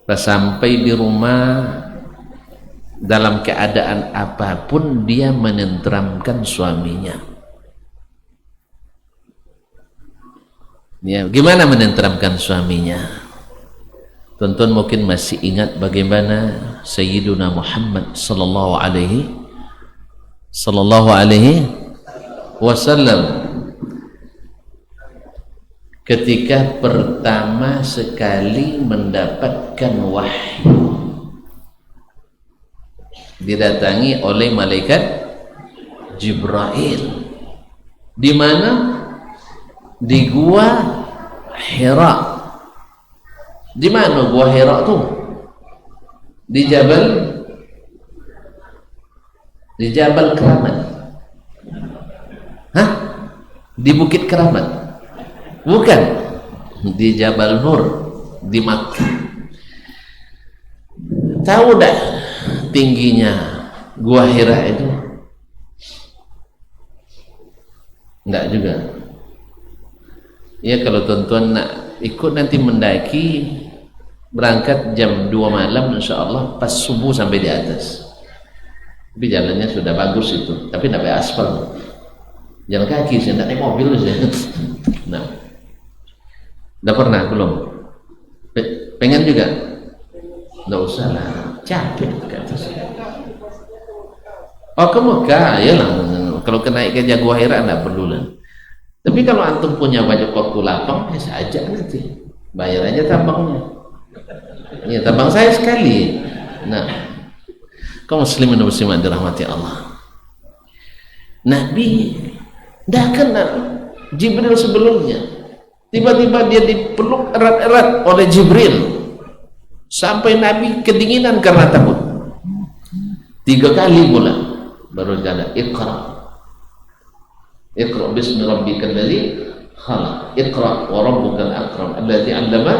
Speaker 1: Sampai di rumah dalam keadaan apapun dia menenteramkan suaminya. Ya, gimana menenteramkan suaminya? Tonton mungkin masih ingat bagaimana Sayyiduna Muhammad sallallahu alaihi sallallahu alaihi wasallam ketika pertama sekali mendapatkan wahyu, didatangi oleh malaikat Jibril. Di mana? Di gua Hira. Di mana gua Hira tuh? Di Jabal Keramat. Hah? Di Bukit Keramat? Bukan. Di Jabal Nur di Makkah. Tahu dah tingginya gua Hira itu? Enggak juga. Ya, kalau tuan-tuan nak ikut nanti mendaki, berangkat jam 2 malam insyaallah, pas subuh sampai di atas. Tapi jalannya sudah bagus itu, tapi tidak pakai aspal. Jalan kaki, saya tidak naik mobil saya. Nah, udah pernah belum? Pengen juga? Nggak usah lah, capek ke atas. Oh, ke Mekah, ya lah. Kalau kenaik ke Gua Hira enggak perlu lah. Tapi kalau antum punya banyak waktu lapang, ya saya ajak nanti. Bayar aja tambangnya. Ya, tambang saya sekali. Nah, kaum muslimin dan muslimat dirahmati Allah. Nabi dah kenal Jibril sebelumnya. Tiba-tiba dia dipeluk erat-erat oleh Jibril. Sampai Nabi kedinginan karena takut. 3 kali pula baru ada Iqra bismi rabbikal ladzi khalaq. Iqra wa rabbukal akram alladzi 'allama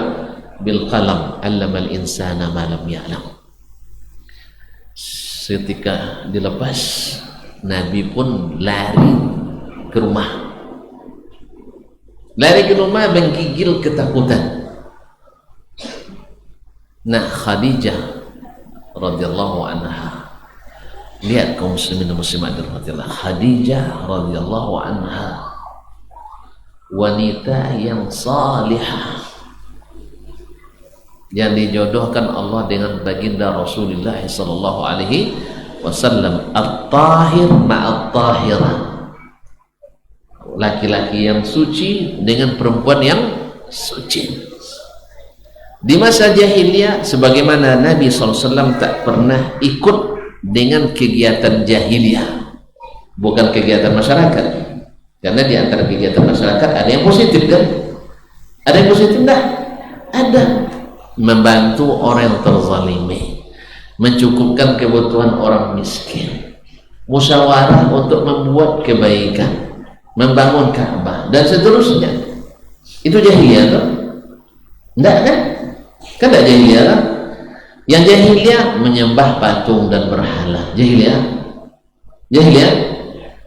Speaker 1: bil qalam 'allamal insana ma lam ya'lam. Ketika dilepas, Nabi pun lari ke rumah. Lari ke rumah menggigil ketakutan. Nah, Khadijah radhiyallahu anha, lihat kaum muslimin dan muslimat dirahmatillah, Khadijah radhiyallahu anha wanita yang salihah yang dijodohkan Allah dengan baginda Rasulullah sallallahu alaihi wasallam, at-tahir ma'at-tahirah, laki-laki yang suci dengan perempuan yang suci. Di masa jahiliyah, sebagaimana Nabi SAW tak pernah ikut dengan kegiatan jahiliyah, bukan kegiatan masyarakat, karena di antara kegiatan masyarakat ada yang positif kan? Ada yang positif dah? Ada. Membantu orang yang terzalimi, mencukupkan kebutuhan orang miskin, musyawarah untuk membuat kebaikan, membangun Ka'bah dan seterusnya. Itu jahiliyah kan? Enggak kan? Kan enggak jahiliyah kan? Yang jahiliyah menyembah patung dan berhala. Jahiliyah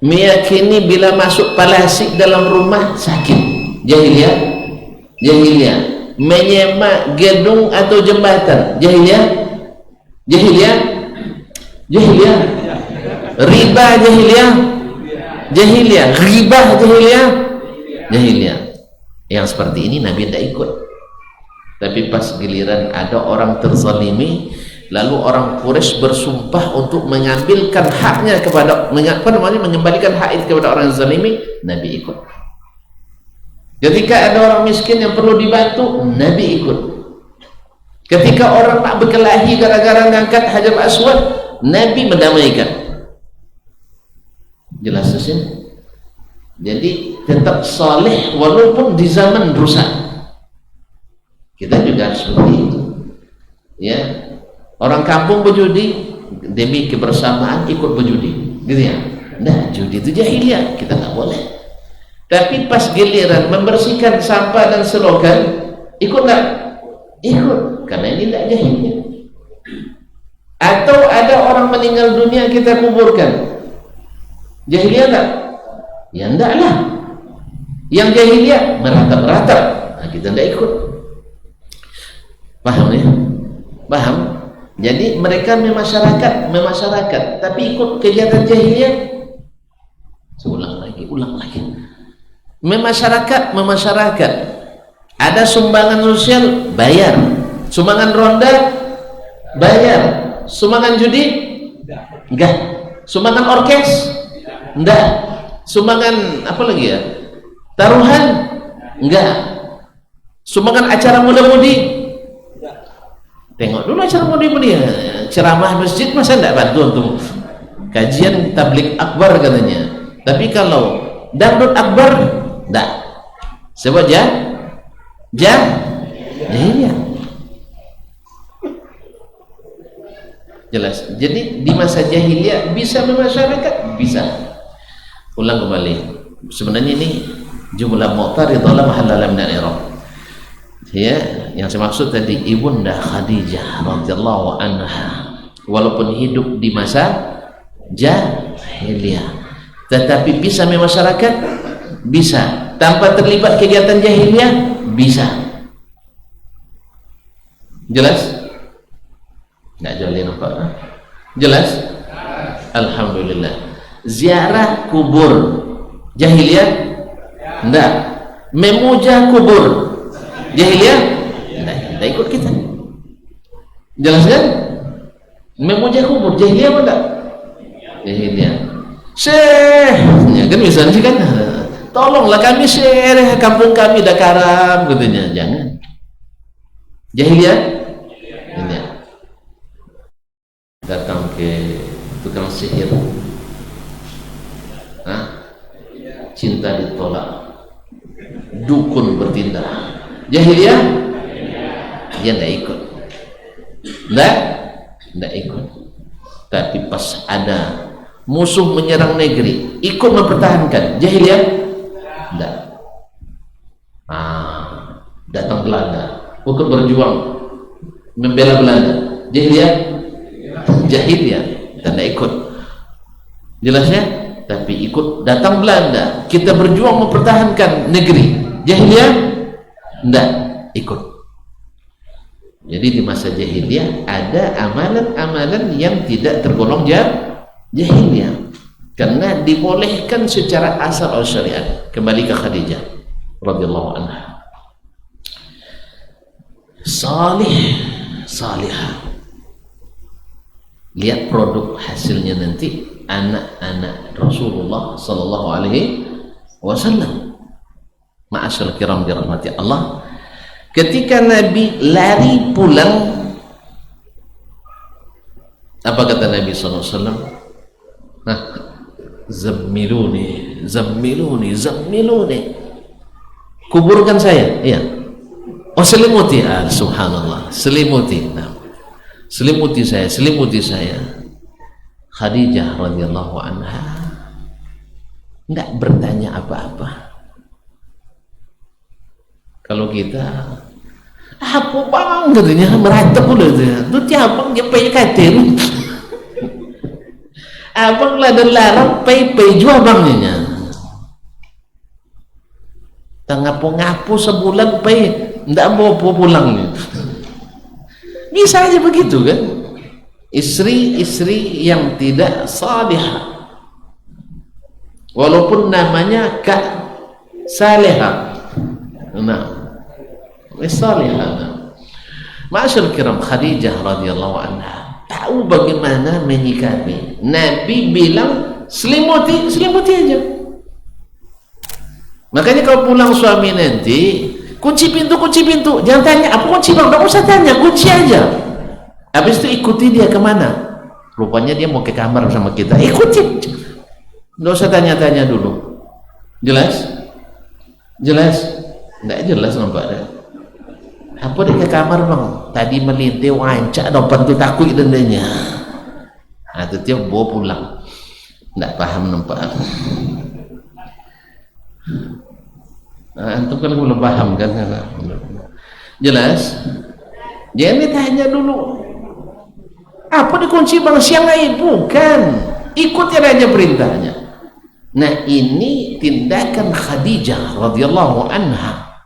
Speaker 1: meyakini bila masuk palasik dalam rumah sakit. Jahiliyah menyemak gedung atau jembatan. Jahiliyah riba. Ghibah jahiliyah. Yang seperti ini Nabi tidak ikut. Tapi pas giliran ada orang terzalimi, lalu orang Quraisy bersumpah untuk mengambilkan haknya kepada mengembalikan hak itu kepada orang zalimi, Nabi ikut. Ketika ada orang miskin yang perlu dibantu, Nabi ikut. Ketika orang nak berkelahi gara-gara mengangkat Hajar Aswad, Nabi mendamaikan. Jelas sih? Jadi tetap saleh walaupun di zaman rusak. Kita juga seperti itu. Ya, orang kampung berjudi demi kebersamaan ikut berjudi, gitu ya. Nah, judi itu jahiliyah, kita nggak boleh. Tapi pas giliran membersihkan sampah dan selokan, ikut nggak? Ikut, karena ini tidak jahiliyah. Atau ada orang meninggal dunia kita kuburkan, jahiliyah nggak? Ya enggak lah. Yang jahiliyah meratap-ratap, nah, kita tidak ikut. Paham ya? Paham? Jadi mereka memasyarakat, tapi ikut kegiatan jahiliyah. Ulang lagi. Memasyarakat. Ada sumbangan sosial, bayar. Sumbangan ronda, bayar. Sumbangan judi, enggak. Sumbangan orkes? Enggak. Sumbangan apa lagi ya? Taruhan? Enggak. Sumbangan acara muda-mudi? Tengok dulu acara muda-mudi, ceramah masjid masa enggak bantu untuk kajian tabligh akbar katanya. Tapi kalau dangdut akbar enggak. Sebab jahiliyah. Jelas. Jadi di masa jahiliyah bisa bermasyarakat? Bisa. Ulang kembali. Sebenarnya ini jumlah mu'taridah la mahalla min al-i'rab. Ya, yang saya maksud tadi Ibunda Khadijah radhiyallahu anha walaupun hidup di masa jahiliyah tetapi bisa bermasyarakat? Bisa. Tanpa terlibat kegiatan jahiliyah? Bisa. Jelas? Nggak jolin nampak? Jelas? Alhamdulillah. Ziarah kubur jahiliyah? Enggak. Memuja kubur jahiliyah? Enggak ikut kita. Jelas kan? Memuja kubur jahiliyah apa enggak? Jahiliyah. Syekh, ya kan misalnya kan, tolonglah kami syekh, kampung kami dah karam katanya. Jangan. Jahiliyah? Ini. Datang ke tukang sihir, cinta ditolak, dukun bertindak, jahiliyah? Dia tidak ikut, tidak ikut. Tapi pas ada musuh menyerang negeri, ikut mempertahankan, jahiliyah? Tidak. Datang Belanda, ikut berjuang membela Belanda, jahiliyah? Jahiliyah, dan tidak ikut. Jelasnya? Tapi ikut. Datang Belanda, kita berjuang mempertahankan negeri, jahiliyah? Tidak ikut. Jadi di masa jahiliyah ada amalan-amalan yang tidak tergolong jahiliyah karena dibolehkan secara asal oleh syariat. Kembali ke Khadijah radhiyallahu anha. Salihah. Lihat produk hasilnya nanti anak-anak Rasulullah sallallahu alaihi wasallam. Ma'asyal kiram dirahmati Allah. Ketika Nabi lari pulang, apa kata Nabi sallallahu alaihi wasallam? Zammiluni. Kuburkan saya. Iya. Oh, selimuti. Subhanallah. Selimuti. Selimuti saya. Khadijah radhiyallahu anha tidak bertanya apa-apa. Kalau kita apa bang katanya meratap udah tu tiap dia pay katin abang lah dan larang pay jual bangnya ngapu sebulan pay tidak mau pulang. Bisa aja begitu kan, istri-istri yang tidak salihah walaupun namanya Kak Salihah, salihah. Ma'asyar kiram, Khadijah radhiyallahu anha tahu bagaimana menyikapi. Nabi bilang selimuti aja. Makanya kalau pulang suami nanti kunci pintu, jangan tanya apa kunci bang, tidak usah tanya, kunci aja. Habis itu ikuti dia kemana, rupanya dia mau ke kamar sama kita, ikuti, tidak usah tanya-tanya dulu. Jelas? Tidak jelas nampak ada. Apa dia ke kamar bang, tadi melintir wancak dompet tu takut dendanya. Itu dia bawa pulang, tidak paham nampak. Antum kan belum paham kan? Jelas? Jangan tanya dulu. Apa dikunci bang siang lagi? Bukan. Ikuti aja perintahnya. Nah ini tindakan Khadijah radhiyallahu anha.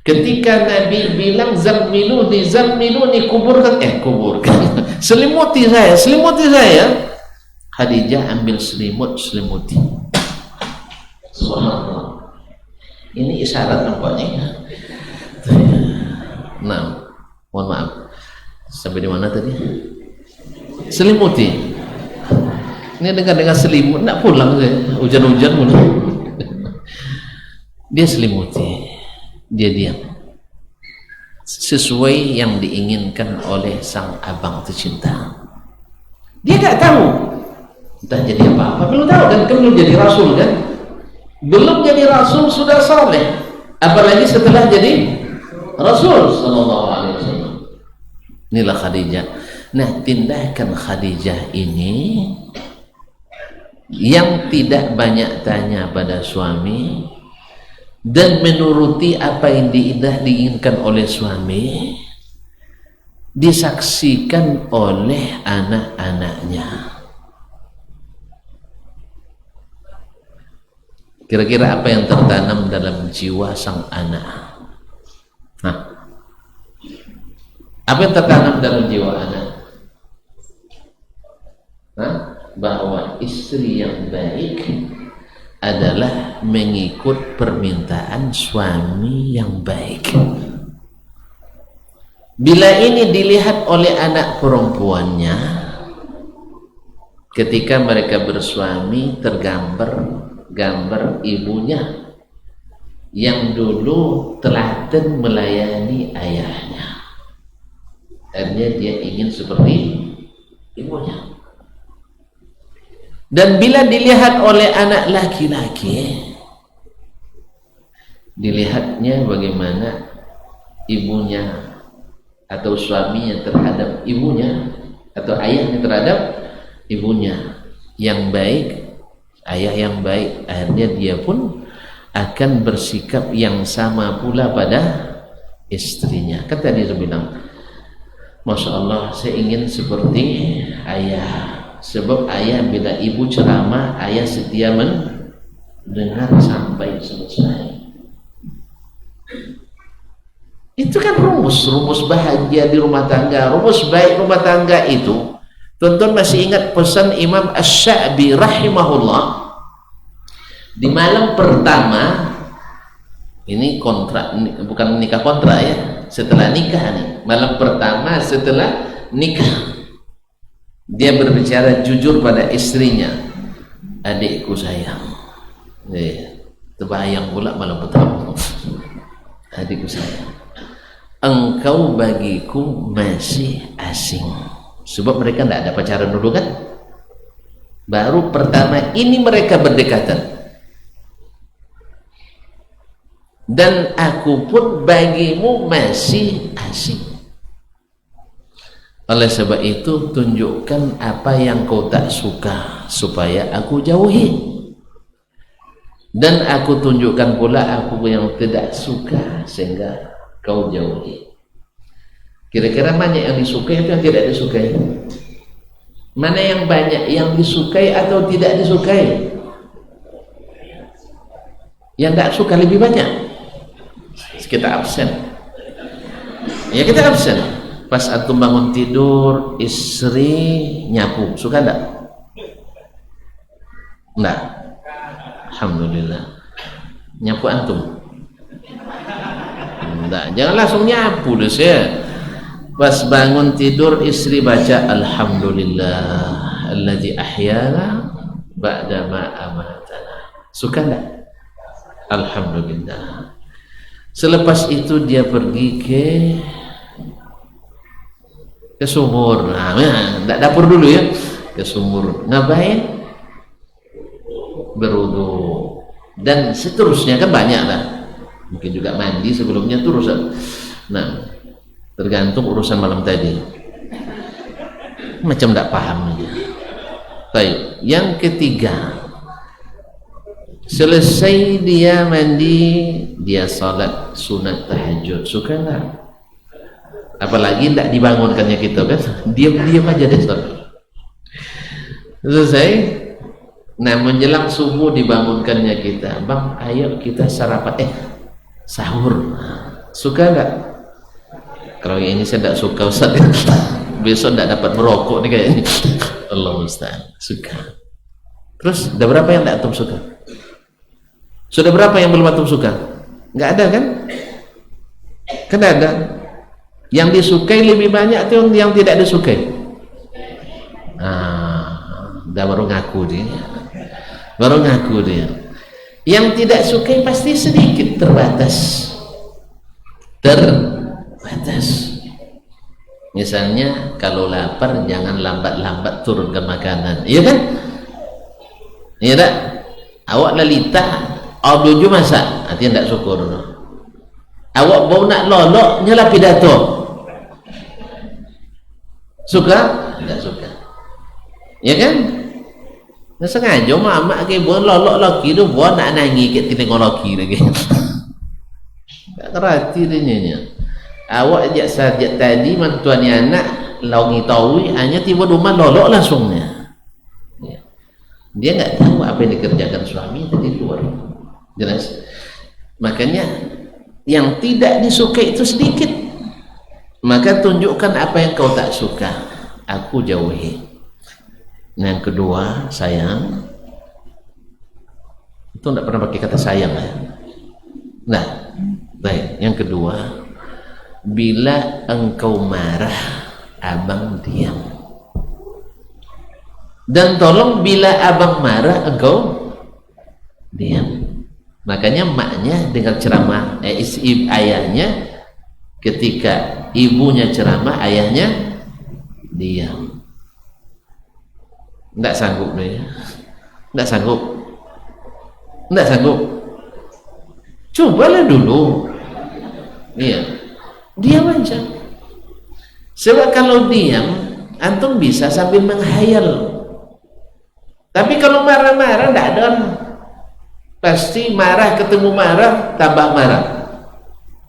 Speaker 1: Ketika Nabi bilang zammiluni kuburkan. Selimuti saya. Khadijah ambil selimuti. Subhanallah. Ini isyarat nampaknya. Nah, mohon maaf. Sampai di mana tadi? Selimuti. Ini dengan selimut, nak pulang saya, hujan-hujan mulai. Dia selimuti, dia diam. Sesuai yang diinginkan oleh sang abang tercinta. Dia tak tahu entah jadi apa-apa, belum tahu kan, belum jadi rasul kan, belum jadi rasul sudah saleh, apalagi setelah jadi rasul sallallahu alaihi wasallam. Inilah Khadijah. Nah, tindakan Khadijah ini yang tidak banyak tanya pada suami dan menuruti apa yang diinginkan oleh suami, disaksikan oleh anak-anaknya. Kira-kira apa yang tertanam dalam jiwa sang anak? Apa yang tertanam dalam jiwa anak? Bahwa istri yang baik adalah mengikut permintaan suami yang baik. Bila ini dilihat oleh anak perempuannya, ketika mereka bersuami, tergambar ibunya yang dulu telaten melayani ayahnya, akhirnya dia ingin seperti ibunya. Dan bila dilihat oleh anak laki-laki, dilihatnya bagaimana ibunya atau suaminya terhadap ibunya atau ayahnya terhadap ibunya yang baik, ayah yang baik, akhirnya dia pun akan bersikap yang sama pula pada istrinya. Kan tadi saya bilang, Masya Allah, saya ingin seperti ayah. Sebab ayah bila ibu ceramah, ayah setia mendengar sampai selesai. Itu kan rumus bahagia di rumah tangga, rumus baik rumah tangga itu. Tuan-tuan masih ingat pesan Imam Asy-Sya'bi rahimahullah di malam pertama, ini kontrak, bukan nikah kontrak ya, setelah nikah nih, malam pertama setelah nikah, dia berbicara jujur pada istrinya, adikku sayang, terbayang pula malam pertama, adikku sayang, engkau bagiku masih asing. Sebab mereka tidak ada pacaran dulu kan, baru pertama ini mereka berdekatan, dan aku pun bagimu masih asing. Oleh sebab itu tunjukkan apa yang kau tak suka supaya aku jauhi, dan aku tunjukkan pula aku yang tidak suka sehingga kau jauhi. Kira-kira mana yang disukai atau yang tidak disukai? Mana yang banyak yang disukai atau tidak disukai? Yang tak suka lebih banyak. Kita absen. Ya kita absen. Pas antum bangun tidur, istri nyapu, suka enggak? Enggak. Alhamdulillah. Nyapu antum? Enggak, jangan langsung nyapu deh ya. Pas bangun tidur, istri baca Alhamdulillah alladzi ahyana ba'da ma amatana. Suka enggak? Alhamdulillah. Selepas itu dia pergi ke sumur. Nah, enggak dapur dulu ya, ke sumur. Ngapain? Berwudu. Dan seterusnya kan banyak lah. Mungkin juga mandi sebelumnya terus. Nah, tergantung urusan malam tadi. Macam enggak paham aja. Baik, yang ketiga, selesai dia mandi, dia salat sunat tahajud. Suka enggak? Apalagi tidak dibangunkannya kita kan, diam-diam aja deh salat. Selesai, nah menjelang subuh dibangunkannya kita, bang ayo kita sarapan, sahur. Suka enggak? Kalau yang ini saya tidak suka Ustaz, besok tidak dapat merokok nih kayaknya. Allah Ustaz, suka. Terus udah berapa yang tidak antum suka? Sudah berapa yang belum antum suka? Nggak ada kan? Kan ada. Yang disukai lebih banyak atau yang tidak disukai? dah baru ngaku dia. Baru ngaku dia. Yang tidak suka pasti sedikit, terbatas. Misalnya kalau lapar jangan lambat-lambat turunkan makanan, iya kan? Iya tak? Awak lalita, awak dojo masak, artinya tidak syukur. Awak bau nak lolok, nyala pidato. Suka? Tidak suka. Ya kan? Nah, sengaja mak ke buat lolok laki tu buat nak nangis ke tengok laki lagi. Tak kerati dia. Awak sejak tadi mantuannya anak laungi tahu hanya tiba rumah lolok langsungnya. Ya. Dia nggak tahu apa yang dikerjakan suami tadi luar. Jelas. Makanya yang tidak disukai itu sedikit. Maka tunjukkan apa yang kau tak suka. Aku jauhi. Yang kedua, sayang. Itu tidak pernah pakai kata sayang ya. Nah, baik. Yang kedua, bila engkau marah, abang diam. Dan tolong bila abang marah, engkau diam. Makanya maknya dengar ceramah ayahnya, ketika ibunya ceramah, ayahnya diam. Tidak sanggup dia. Tidak sanggup. Tidak sanggup. Cobalah dulu. Iya. Diam aja. Sebab kalau diam, antum bisa sambil menghayal. Tapi kalau marah-marah tidak ada. Pasti marah ketemu marah, tambah marah.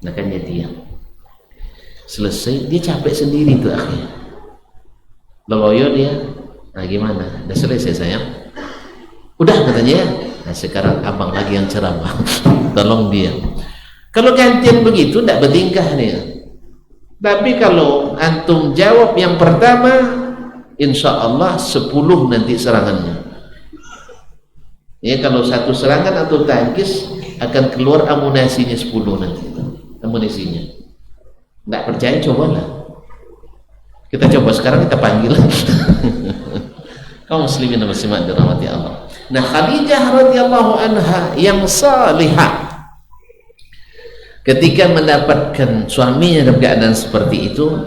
Speaker 1: Makanya diam. Selesai, dia capek sendiri tuh akhirnya. Leloyo dia. Nah gimana? Udah selesai sayang? Udah katanya. Nah sekarang abang lagi yang ceramah. Tolong dia. Kalau gantian begitu tidak bertingkah dia. Tapi kalau antum jawab yang pertama, insya Allah 10 nanti serangannya. Ya kalau satu serangan atau tangkis akan keluar amunisinya 10 nanti. Amunisinya. Tidak percaya cobalah. Kita coba sekarang, kita panggil. Kaum muslimin dan muslimat dirahmati Allah. Nah, Khadijah radhiyallahu anha yang salihah, ketika mendapatkan suaminya dalam keadaan seperti itu,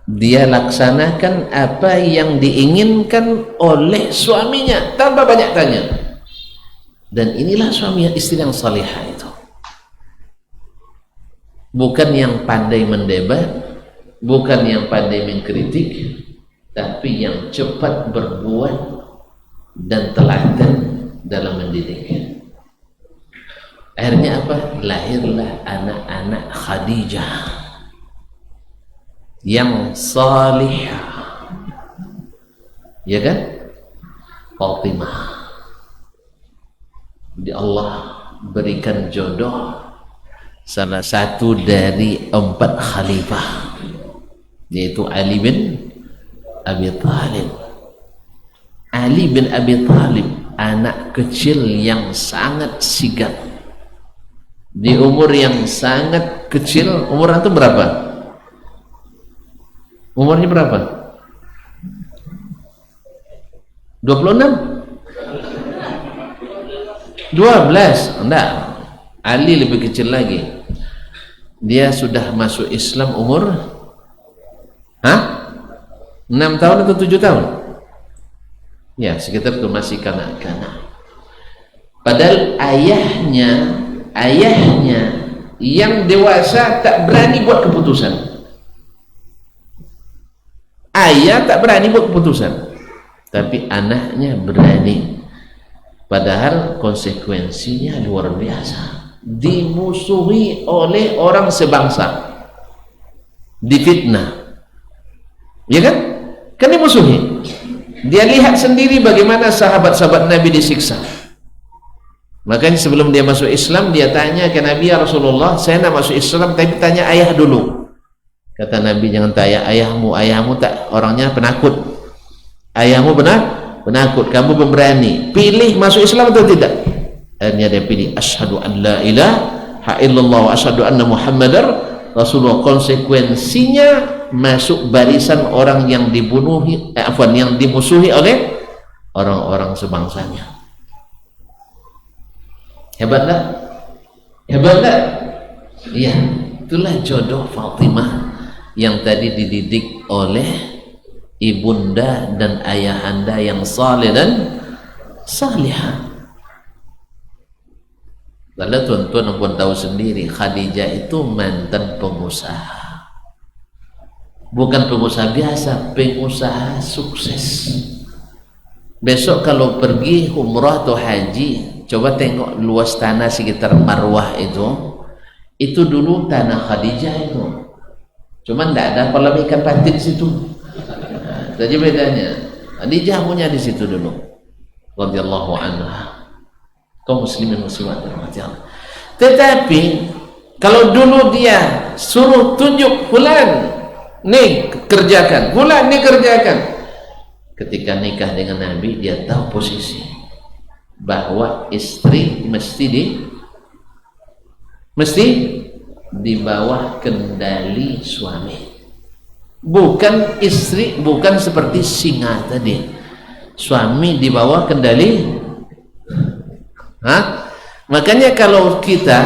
Speaker 1: dia laksanakan apa yang diinginkan oleh suaminya tanpa banyak tanya. Dan inilah suami istri yang salihah itu. Bukan yang pandai mendebat, bukan yang pandai mengkritik, tapi yang cepat berbuat dan telaten dalam mendidik. Akhirnya apa? Lahirlah anak-anak Khadijah yang salihah, ya kan? Fatimah. Di Allah berikan jodoh salah satu dari 4 khalifah, yaitu Ali bin Abi Thalib. Ali bin Abi Thalib, anak kecil yang sangat sigap, di umur yang sangat kecil. Umur antum berapa? Umurnya berapa? 26? 12? Enggak, Ali lebih kecil lagi. Dia sudah masuk Islam umur 6 tahun atau 7 tahun? Ya, sekitar itu, masih kanak-kanak. Padahal ayahnya yang dewasa tak berani buat keputusan. Ayah tak berani buat keputusan, tapi anaknya berani. Padahal konsekuensinya luar biasa. Dimusuhi oleh orang sebangsa, difitnah, ya kan? Kan dimusuhi. Dia lihat sendiri bagaimana sahabat-sahabat Nabi disiksa. Makanya sebelum dia masuk Islam, dia tanya ke Nabi, ya Rasulullah, saya nak masuk Islam tapi tanya ayah dulu. Kata Nabi, jangan tanya ayahmu. Ayahmu tak, orangnya penakut. Ayahmu penakut, kamu pemberani. Pilih masuk Islam atau tidak. Akhirnya dia pilih, asyhadu an la ilaha illallah wa asyhadu anna muhammadar Rasulullah. Konsekuensinya masuk barisan orang yang dimusuhi oleh orang-orang sebangsanya. Hebat tak? Hebat tak? Iya, itulah jodoh Fatimah yang tadi dididik oleh ibunda dan ayahanda yang saleh dan salihah. Lalu tuan-tuan pun tahu sendiri, Khadijah itu mantan pengusaha. Bukan pengusaha biasa, pengusaha sukses. Besok kalau pergi umrah atau haji, coba tengok luas tanah sekitar Marwah itu dulu tanah Khadijah itu. Cuma tidak ada kolam ikan patin di situ. Saja bedanya. Khadijah punya di situ dulu. Radhiyallahu anha. Kaum muslimin muslimat dirahmati Allah. Tetapi kalau dulu dia suruh tunjuk fulan, nih kerjakan, fulan nih kerjakan. Ketika nikah dengan Nabi, dia tahu posisi bahwa istri mesti di bawah kendali suami. Bukan istri, bukan seperti singa tadi. Suami di bawah kendali. Makanya kalau kita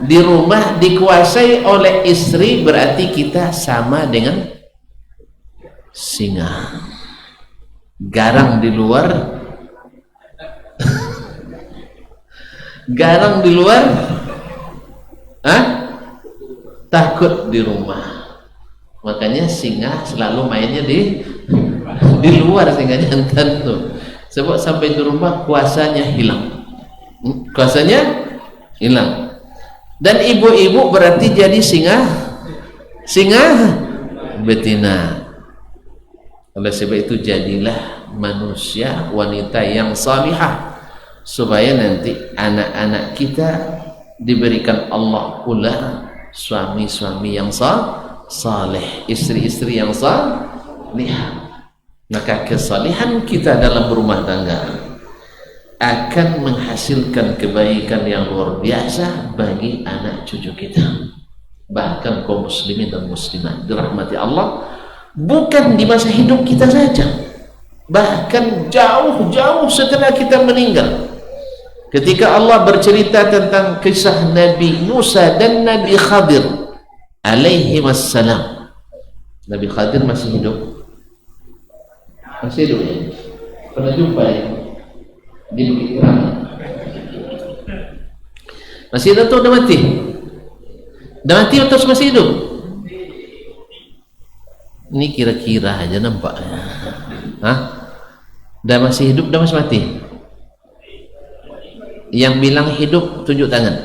Speaker 1: di rumah dikuasai oleh istri, berarti kita sama dengan singa. Garang di luar, garang di luar, takut di rumah. Makanya singa selalu mainnya di luar, singanya tuh. Sebab sampai di rumah kuasanya hilang. Kuasanya hilang. Dan ibu-ibu berarti jadi singa betina. Oleh sebab itu jadilah manusia wanita yang salihah, supaya nanti anak-anak kita diberikan Allah pula suami-suami yang saleh, istri-istri yang salihah. Maka kesalihan kita dalam berumah tangga akan menghasilkan kebaikan yang luar biasa bagi anak cucu kita. Bahkan kaum muslimin dan muslimat dirahmati Allah, bukan di masa hidup kita saja, bahkan jauh-jauh setelah kita meninggal. Ketika Allah bercerita tentang kisah Nabi Musa dan Nabi Khadir alaihi wassalam. Nabi Khadir masih hidup? Masih hidup ya? Pernah jumpa ya? Di Bukit Irang. Masih hidup atau udah mati? Udah mati atau masih hidup? Ini kira-kira aja nampaknya. Udah masih hidup, udah masih mati? Yang bilang hidup tunjuk tangan.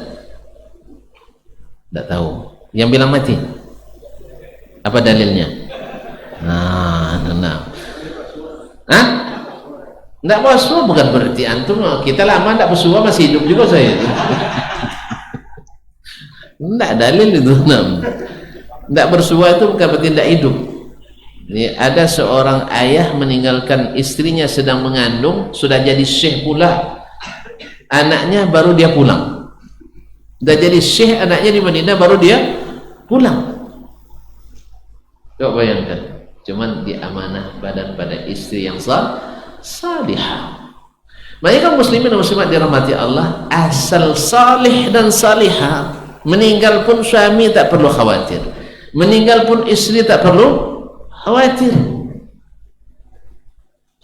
Speaker 1: Tidak tahu. Yang bilang mati? Apa dalilnya? Tidak bersuah bukan berarti antum. Kita lama tidak bersuah masih hidup juga saya. Tidak dalil itu. Tidak bersuah itu bukan berarti tidak hidup. Ini ada seorang ayah meninggalkan istrinya sedang mengandung, sudah jadi syekh pula. Anaknya baru dia pulang. Sudah jadi syekh anaknya di Madinah, baru dia pulang. Coba bayangkan. Cuman diamanah badan pada istri yang salihah. Makanya kaum muslimin dan muslimat dirahmati Allah, asal salih dan salihah, meninggal pun suami tak perlu khawatir, meninggal pun istri tak perlu khawatir,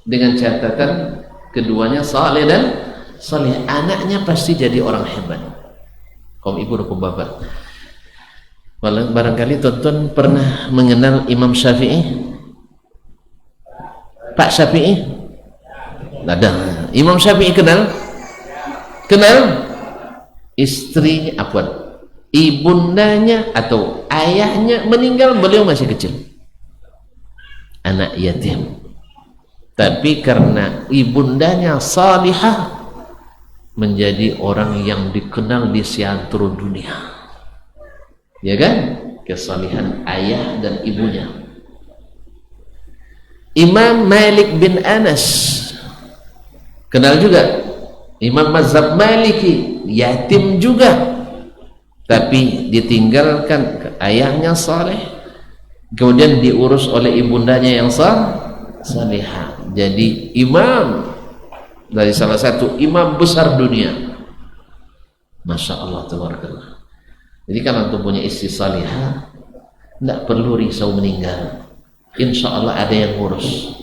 Speaker 1: dengan catatan keduanya saleh dan salih. Anaknya pasti jadi orang hebat. Kaum ibu dan kaum bapak, barangkali tonton pernah mengenal Imam Syafi'i, Pak Syafi'i. Ada Imam Syafi'i kenal istrinya, ibundanya atau ayahnya meninggal, beliau masih kecil, anak yatim. Tapi karena ibundanya salihah, menjadi orang yang dikenal di seantero dunia, ya kan? Kesalihan ayah dan ibunya. Imam Malik bin Anas kenal juga, Imam mazhab Maliki, yatim juga, tapi ditinggalkan ayahnya saleh, kemudian diurus oleh ibundanya yang salihah, jadi imam dari salah satu imam besar dunia. Masya Allah, tabarakallah. Jadi kalau antum punya istri salihah, tidak perlu risau meninggal. Insya Allah ada yang ngurus.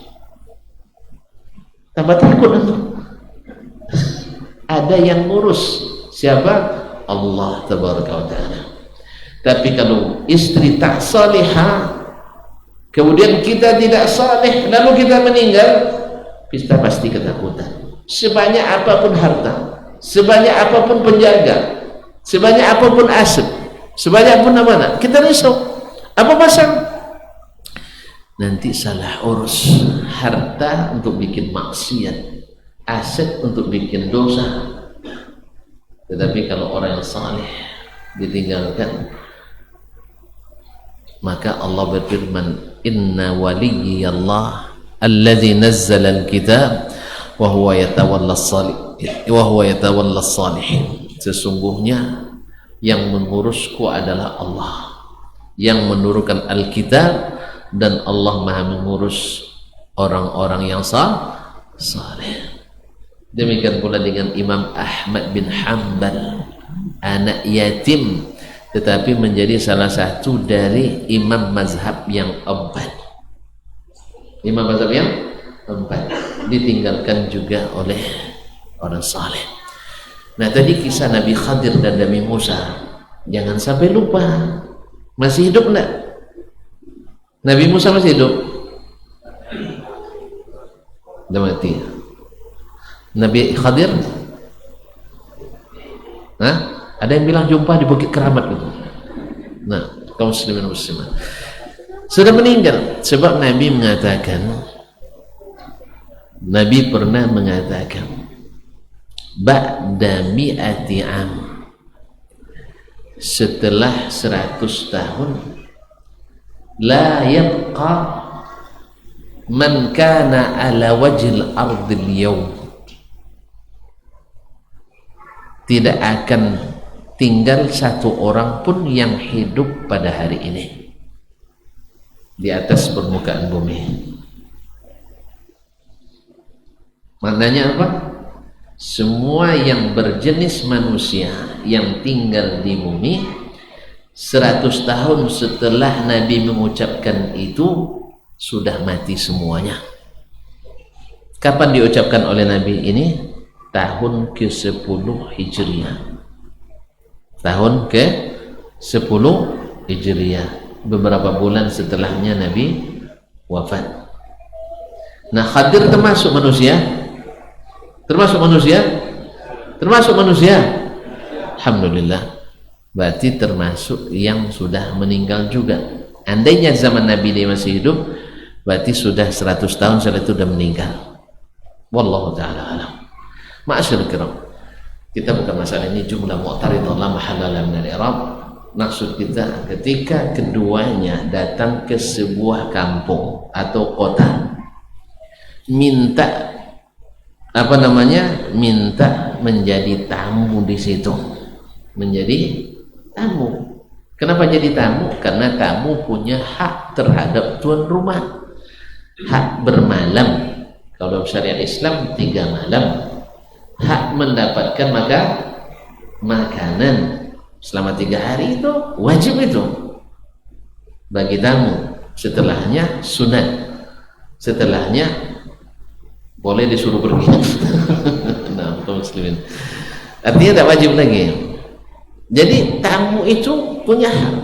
Speaker 1: Tambah takut antum. Ada yang ngurus. Siapa? Allah tabaraka wa ta'ala. Tapi kalau istri tak salihah, kemudian kita tidak saleh, lalu kita meninggal, kita pasti ketakutan. Sebanyak apapun harta, sebanyak apapun penjaga, sebanyak apapun aset, sebanyak apapun amanah, kita risau. Apa pasang? Nanti salah urus. Harta untuk bikin maksiat, aset untuk bikin dosa. Tetapi kalau orang yang saleh ditinggalkan, maka Allah berfirman, inna waliyallah alladzi nazzala al-kitab wa huwa yatawalla salihin. Sesungguhnya yang mengurusku adalah Allah, yang menurunkan Alkitab, dan Allah Maha mengurus orang-orang yang saleh. Demikian pula dengan Imam Ahmad bin Hanbal, anak yatim, tetapi menjadi salah satu dari imam mazhab yang empat. Imam mazhab yang empat ditinggalkan juga oleh orang saleh. Nah, tadi kisah Nabi Khadir dan Nabi Musa, jangan sampai lupa. Masih hidup enggak? Nabi Musa masih hidup? Sudah mati. Nabi Khadir? Nah, ada yang bilang jumpa di Bukit Keramat gitu. Nah, kaum muslimin muslimah sudah meninggal. Sebab Nabi mengatakan, Nabi pernah mengatakan, ba'da mi'ati am, setelah 100 tahun, la yabqa man kana ala wajhil ardil yawm, tidak akan tinggal satu orang pun yang hidup pada hari ini di atas permukaan bumi. Maknanya apa? Semua yang berjenis manusia yang tinggal di bumi 100 tahun setelah Nabi mengucapkan itu sudah mati semuanya. Kapan diucapkan oleh Nabi ini? Tahun ke-10 Hijriah. Tahun ke-10 Hijriah, beberapa bulan setelahnya Nabi wafat. Nah, Khadir termasuk manusia? Termasuk manusia? Termasuk manusia? Alhamdulillah. Berarti termasuk yang sudah meninggal juga. Andainya zaman Nabi dia masih hidup, berarti sudah 100 tahun setelah itu sudah meninggal. Wallahu ta'ala alam. Ma'asyarul kiram, kita bukan masalah ini jumlah mu'taridun la mahalla min al-i'rab. Maksud kita ketika keduanya datang ke sebuah kampung atau kota, minta minta menjadi tamu di situ, menjadi tamu. Kenapa jadi tamu? Karena tamu punya hak terhadap tuan rumah, hak bermalam. Kalau syariat Islam 3 malam, hak mendapatkan makanan selama 3 hari, itu wajib itu bagi tamu. Setelahnya sunat, setelahnya boleh disuruh pergi. Nah, kaum muslimin, artinya tidak wajib lagi. Jadi tamu itu punya hak.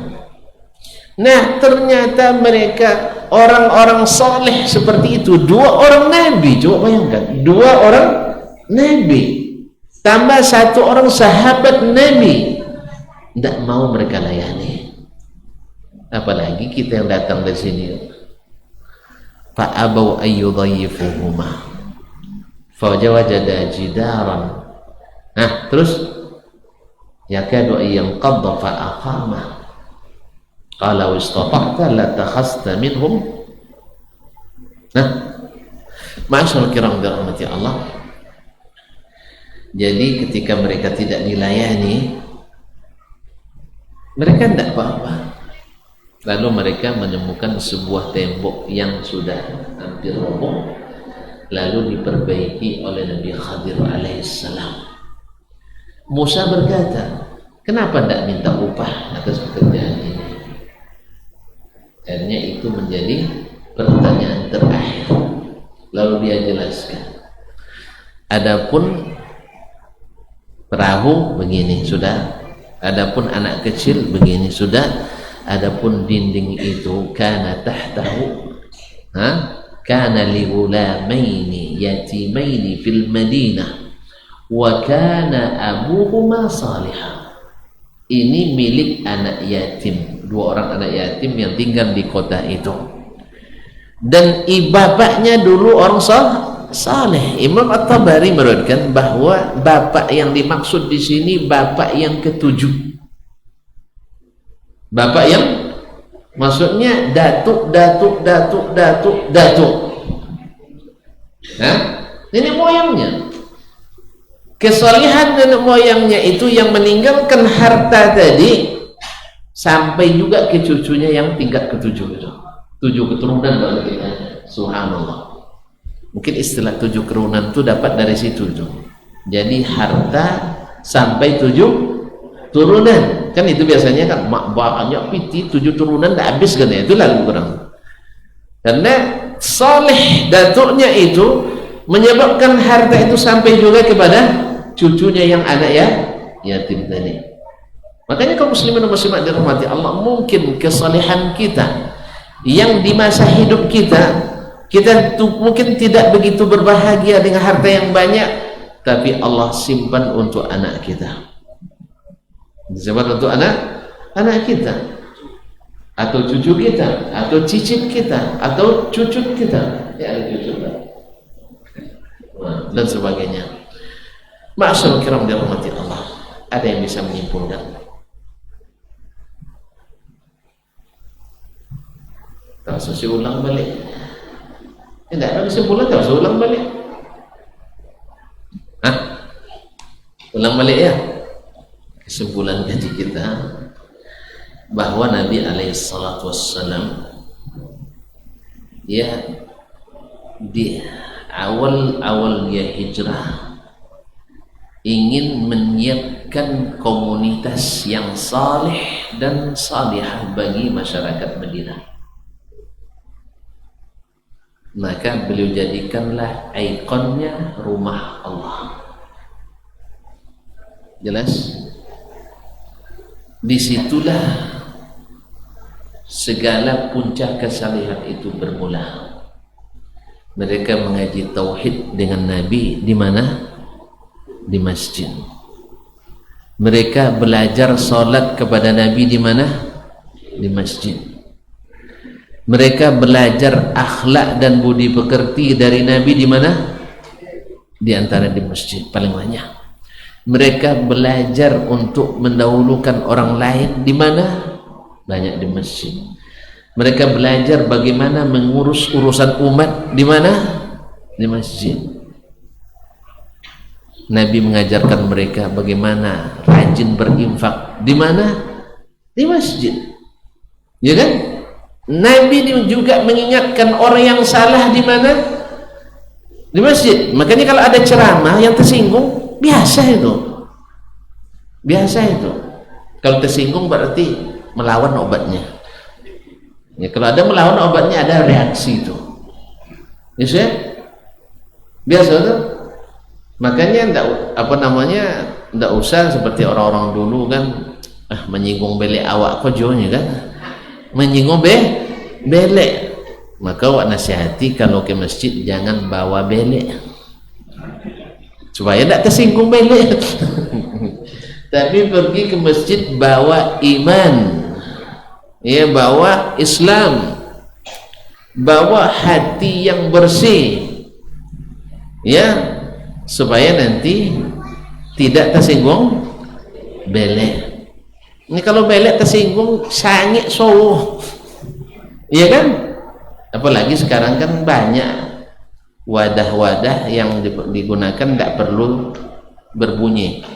Speaker 1: Nah, ternyata mereka orang-orang soleh seperti itu, 2 orang nabi. Coba bayangkan, 2 orang nabi tambah 1 orang sahabat Nabi, tidak mau mereka layani. Apalagi kita yang datang dari sini, fa abau ayyudhayyifuhuma fawajada jidaran. Nah, terus yakadu yanqadha fa aqama qala istata'ta la takhasta minhum. Nah, ma'asyarul kiram dirahmati Allah. Jadi ketika mereka tidak dilayani, mereka tidak apa-apa. Lalu mereka menemukan sebuah tembok yang sudah hampir roboh. lalu diperbaiki oleh Nabi Khadir alaihissalam. Musa berkata, kenapa tidak minta upah atas pekerjaan ini? Akhirnya itu menjadi pertanyaan terakhir. Lalu dia jelaskan, adapun perahu begini sudah, adapun anak kecil begini sudah, adapun dinding itu kana tahtahu kana li ghulamaini yatimaini fil Madinah wa kana abuhuma salihah. Ini milik anak yatim, dua orang anak yatim yang tinggal di kota itu, dan bapaknya dulu orang saleh. Imam At-Tabari meriwayatkan bahwa bapak yang dimaksud di sini bapak yang ketujuh. Bapak yang maksudnya datuk. Ini moyangnya. Kesalihan nenek moyangnya itu yang meninggalkan harta tadi sampai juga ke cucunya yang tingkat ketujuh itu. 7 keturunan kalau kita, subhanallah. Mungkin istilah 7 keturunan itu dapat dari situ tuh. Jadi harta sampai 7 turunan. Kan itu biasanya kan banyak piti 7 turunan tidak habis kan ya, itu lalu kurang. Karena saleh datuknya itu menyebabkan harta itu sampai juga kepada cucunya yang anak yatim tadi. Makanya kaum muslimin dan muslimat dirahmati Allah, mungkin kesalehan kita yang di masa hidup kita mungkin tidak begitu berbahagia dengan harta yang banyak, tapi Allah simpan untuk anak kita, simpan untuk anak kita, atau cucu kita, atau cicit kita, atau cucu kita, dan sebagainya. Ma'asyarul kiram dirahmati Allah, ada yang bisa menyimpulkan? Tak usah ulang balik. Tidak ada kesimpulan, tak usah ulang balik. Ulang balik ya. Kesimpulan kaji kita bahwa Nabi alaihissalam ya di awal dia hijrah ingin menyiapkan komunitas yang saleh dan salihah bagi masyarakat Madinah. Maka beliau jadikanlah ikonnya rumah Allah. Jelas? Disitulah segala puncak kesalihan itu bermula. Mereka mengaji tauhid dengan Nabi di mana? Di masjid. Mereka belajar salat kepada Nabi di mana? Di masjid. Mereka belajar akhlak dan budi pekerti dari Nabi di mana? Di antara di masjid paling banyak. Mereka belajar untuk mendahulukan orang lain di mana? Banyak di masjid. Mereka belajar bagaimana mengurus urusan umat di mana? Di masjid. Nabi mengajarkan mereka bagaimana rajin berinfak di mana? Di masjid. Ya kan? Nabi juga mengingatkan orang yang salah di mana? Di masjid. Makanya kalau ada ceramah yang tersinggung, biasa itu. Biasa itu. Kalau tersinggung berarti melawan obatnya. Ya, kalau ada melawan obatnya ada reaksi itu. Yes, ya? Biasa tuh. Makanya enggak usah seperti orang-orang dulu kan, menyinggung belek awak kojonya kan, menyinggung belek. Maka awak nasihati kalau ke masjid jangan bawa belek supaya tidak tersinggung belek. Tapi pergi ke masjid bawa iman, ya, bawa Islam, bawa hati yang bersih, ya, supaya nanti tidak tersinggung belek. Ini kalau belek tersinggung sangit sowo, iya kan? Apalagi sekarang kan banyak wadah-wadah yang digunakan tidak perlu berbunyi.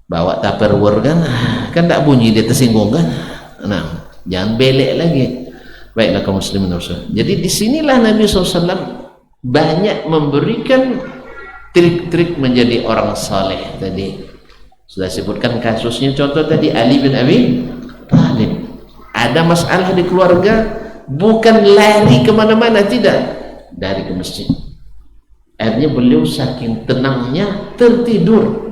Speaker 1: Bawa tupperware kan tidak bunyi, dia tersinggung kan. Nah, jangan belek lagi. Baiklah kaum muslimin. Jadi disinilah Nabi SAW banyak memberikan trik-trik menjadi orang saleh. Tadi sudah sebutkan kasusnya, contoh tadi Ali bin Abi Thalib. Ada masalah di keluarga, bukan lari kemana-mana, tidak, dari ke masjid. Akhirnya beliau saking tenangnya tertidur.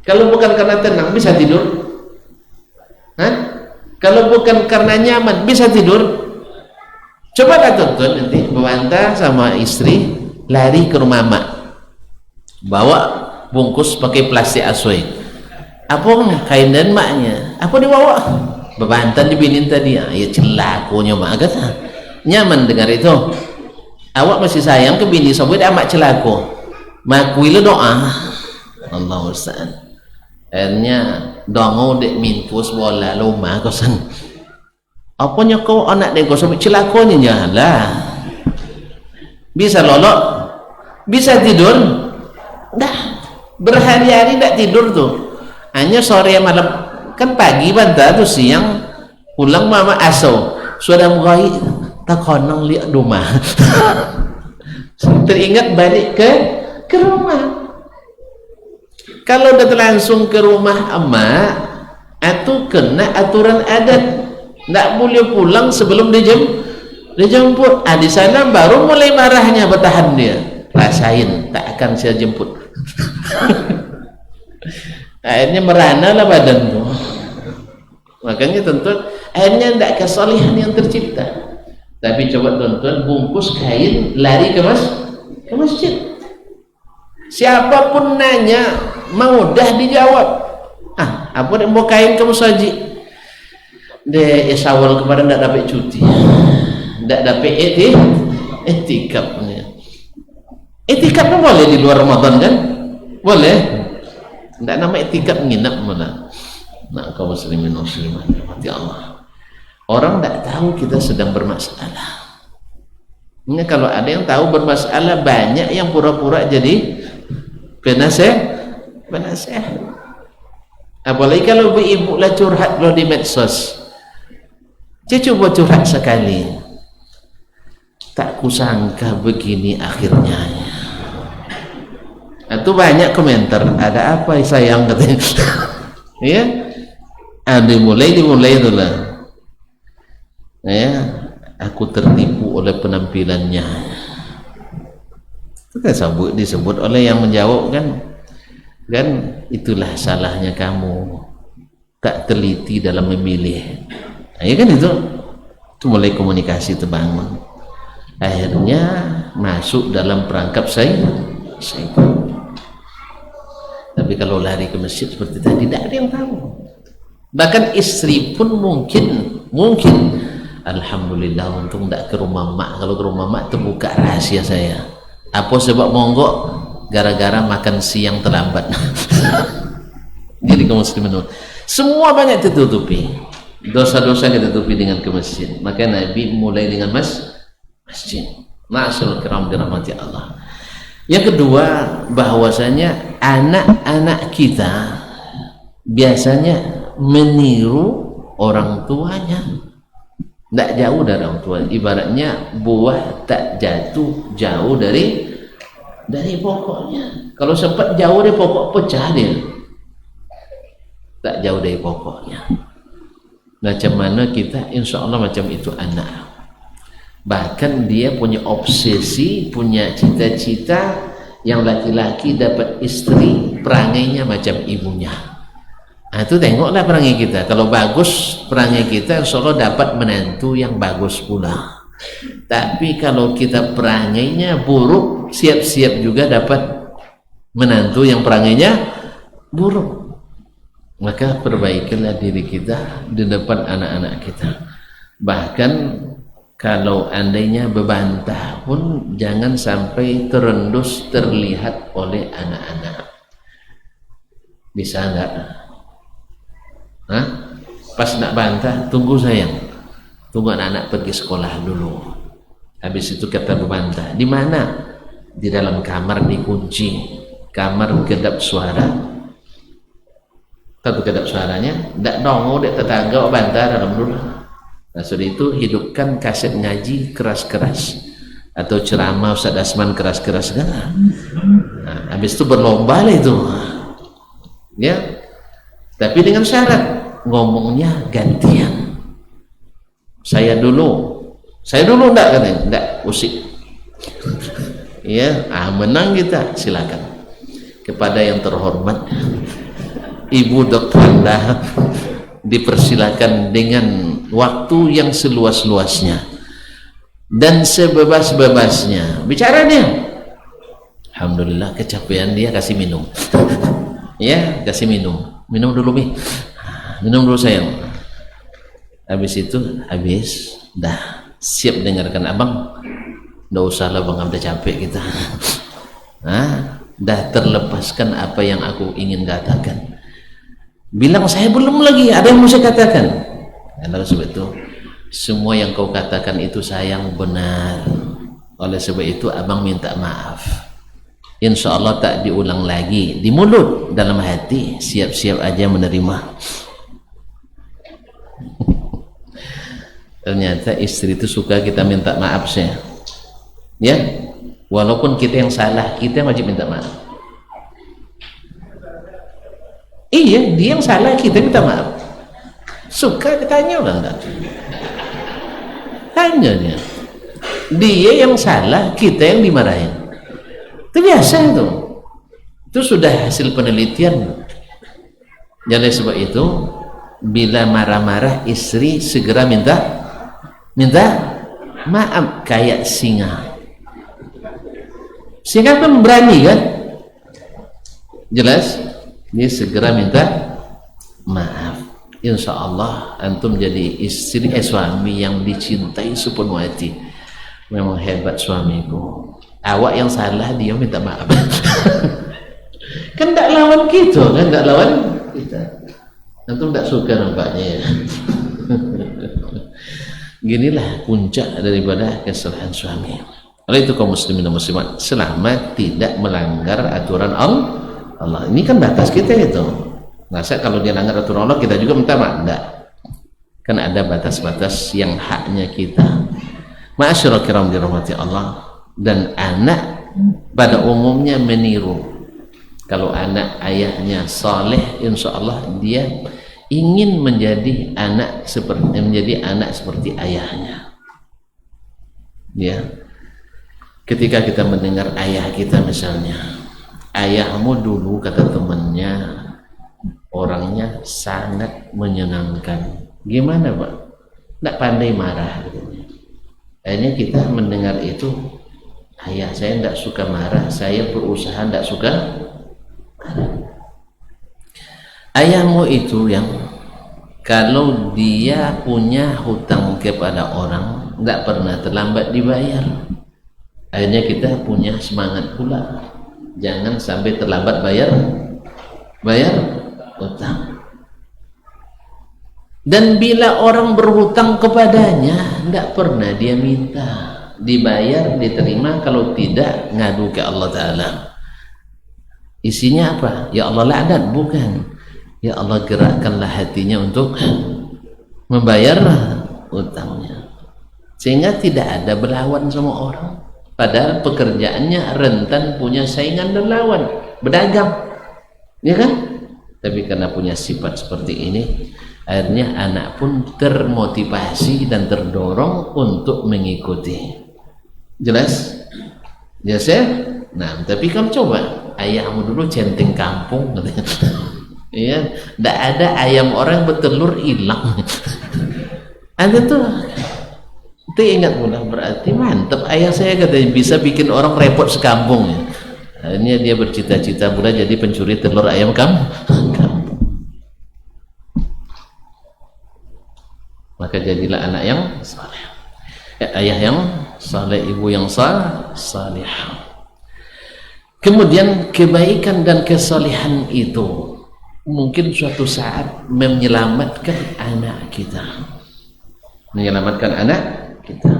Speaker 1: Kalau bukan karena tenang bisa tidur? Hah? Kalau bukan karena nyaman bisa tidur? Coba tonton nanti berbantah sama istri lari ke rumah mak, bawa bungkus pakai plastik asoi. Apa kain dan maknya? Apa dibawa? Bebantan dibinin tadi. Ya celakunya mak kata. Nyaman dengar itu. Awak masih sayang ke bini sobet amak celaku. Makuilah doa. Allah Ustaz. Akhirnya dongo dek mintus bola loma kosan. Apanya kau anak dek kau sobet celakunya jalan. Bisa lolok, bisa tidur. Dah berhari-hari tak tidur tuh. Hanya sore malam, kan pagi bantah tuh siang pulang mama aso sudah mulai tak konong lihat rumah. Teringat balik ke rumah. Kalau udah langsung ke rumah emak, itu kena aturan adat, tidak boleh pulang sebelum dijemput. Di sana baru mulai marahnya, bertahan dia. Rasain, tak akan saya jemput. Akhirnya merana lah badan tuh. Makanya tuntut, akhirnya tidak kesalehan yang tercipta. Tapi coba tuntut, bungkus kain, lari ke masjid. Siapapun nanya, mau dah dijawab. Apa yang mau kain kamu saji? Dia isawal kepada tidak dapat cuti, tidak dapat etikap. Etikapnya boleh di luar Ramadan kan? Boleh. Tidak nama etikap nginap mana? Nak kaum muslimin muslimat rahmati Allah. Orang tidak tahu kita sedang bermasalah. Ini kalau ada yang tahu bermasalah, banyak yang pura-pura jadi penasehat. Apalagi kalau ibu lah curhat lo di medsos. Dia coba curhat sekali. Tak kusangka begini akhirnya. Itu banyak komentar. Ada apa sayang katanya? Ya, dimulai itulah. Ya, aku tertipu oleh penampilannya. Itu kan disebut oleh yang menjawab kan itulah salahnya kamu, tak teliti dalam memilih. Ya kan itu mulai komunikasi terbangun. Akhirnya masuk dalam perangkap saya. Tapi kalau lari ke masjid seperti tadi, tidak ada yang tahu. Bahkan istri pun mungkin alhamdulillah untung tidak ke rumah mak. Kalau ke rumah mak terbuka rahasia saya. Apa sebab monggok? Gara-gara makan siang terlambat. Jadi kaum muslimin semua banyak ditutupi. Dosa-dosa kita tutupi dengan ke masjid. Maka Nabi mulai dengan masjid. Ma'asyarul kiram dirahmati Allah. Yang kedua, bahwasanya anak-anak kita biasanya meniru orang tuanya. Tidak jauh dari orang tua. Ibaratnya buah tak jatuh jauh dari pokoknya. Kalau sempat jauh dari pokok, pecah dia. Tak jauh dari pokoknya. Macam mana kita, insya Allah macam itu anak. Bahkan dia punya obsesi, punya cita-cita yang laki-laki dapat istri perangainya macam ibunya. Itu tengoklah perangai kita. Kalau bagus perangai kita, insya Allah dapat menantu yang bagus pula. Tapi kalau kita perangainya buruk, siap-siap juga dapat menantu yang perangainya buruk. Maka perbaikilah diri kita di depan anak-anak kita. Bahkan kalau andainya bebantah pun jangan sampai terendus terlihat oleh anak-anak. Bisa enggak? Pas nak bantah, tunggu sayang. Tunggu anak-anak pergi sekolah dulu. Habis itu kata bebantah. Di mana? Di dalam kamar dikunci. Kamar kedap suara. Tahu kedap suaranya? Ndak nongol dek tetangga bantah dalam dulu. Nah, sudah itu hidupkan kaset ngaji keras-keras. atau ceramah Ustaz Asman keras-keras kan. Nah, habis itu berlomba lah itu. Ya. Tapi dengan syarat ngomongnya gantian. Saya dulu enggak katanya, enggak usik. Ya, menang kita, silakan. Kepada yang terhormat Ibu Dr. Anda dipersilakan dengan waktu yang seluas-luasnya dan sebebas-bebasnya bicara dia. Alhamdulillah, kecapean dia, kasih minum. Ya, kasih minum dulu Mi, minum dulu sayang. Habis itu dah siap dengarkan abang. Nggak usah lah bang, udah capek kita. Dah terlepaskan apa yang aku ingin katakan. Bilang saya belum lagi, ada yang mau saya katakan. Karena sebab itu semua yang kau katakan itu sayang benar. Oleh sebab itu abang minta maaf. Insya Allah tak diulang lagi. Di mulut, dalam hati siap-siap aja menerima. Ternyata istri itu suka kita minta maaf saya. Ya, walaupun kita yang salah, kita yang wajib minta maaf. Iya, dia yang salah, kita minta maaf. Suka ditanya orang enggak? Tanya dia yang salah, kita yang dimarahin. Itu biasa itu. Itu sudah hasil penelitian. Jadi sebab itu bila marah-marah istri segera minta maaf kayak singa. Singa kan berani kan? Jelas? Dia segera minta maaf. Insya Allah antum jadi suami yang dicintai sepenuh hati. Memang hebat suamiku. Awak yang salah, dia minta maaf. Kan tak lawan kita, kan tak lawan kita. Antum tak suka nampaknya ya. Ginilah puncak daripada kesalahan suami. Oleh itu kaum muslimin dan muslimat, selama tidak melanggar aturan Allah. Ini kan batas kita itu. Masa kalau dia langgar aturan Allah kita juga minta maaf? Enggak. Kan ada batas-batas yang haknya kita. Ma'asyiral kiram dirahmati Allah. Dan anak pada umumnya meniru. Kalau anak ayahnya saleh, insya Allah dia ingin menjadi anak seperti ayahnya. Ya. Ketika kita mendengar ayah kita misalnya, ayahmu dulu kata temannya orangnya sangat menyenangkan. Gimana Pak? Tidak pandai marah. Akhirnya kita mendengar itu, ayah saya tidak suka marah, saya berusaha tidak suka marah. Ayahmu itu yang kalau dia punya hutang kepada orang tidak pernah terlambat dibayar. Akhirnya kita punya semangat pula, jangan sampai terlambat bayar hutang. Dan bila orang berhutang kepadanya, tidak pernah dia minta dibayar, diterima. Kalau tidak, ngadu ke Allah Ta'ala. Isinya apa? Ya Allah laknat? Bukan. Ya Allah gerakkanlah hatinya untuk membayar hutangnya, sehingga tidak ada berlawan sama orang. Padahal pekerjaannya rentan punya saingan dan lawan, berdagang, ya kan? Tapi karena punya sifat seperti ini, akhirnya anak pun termotivasi dan terdorong untuk mengikuti. Jelas? Jelas ya? Nah, tapi kamu coba, ayahmu dulu centeng kampung, ya, tidak ada ayam orang bertelur hilang. Ada tuh. Itu ingat pula, berarti mantap ayah saya katanya bisa bikin orang repot sekampung ya. Akhirnya dia bercita-cita pula jadi pencuri telur ayam kampung. Maka jadilah anak yang saleh, ayah yang saleh, ibu yang saleh. Kemudian kebaikan dan kesalehan itu mungkin suatu saat menyelamatkan anak kita, kita.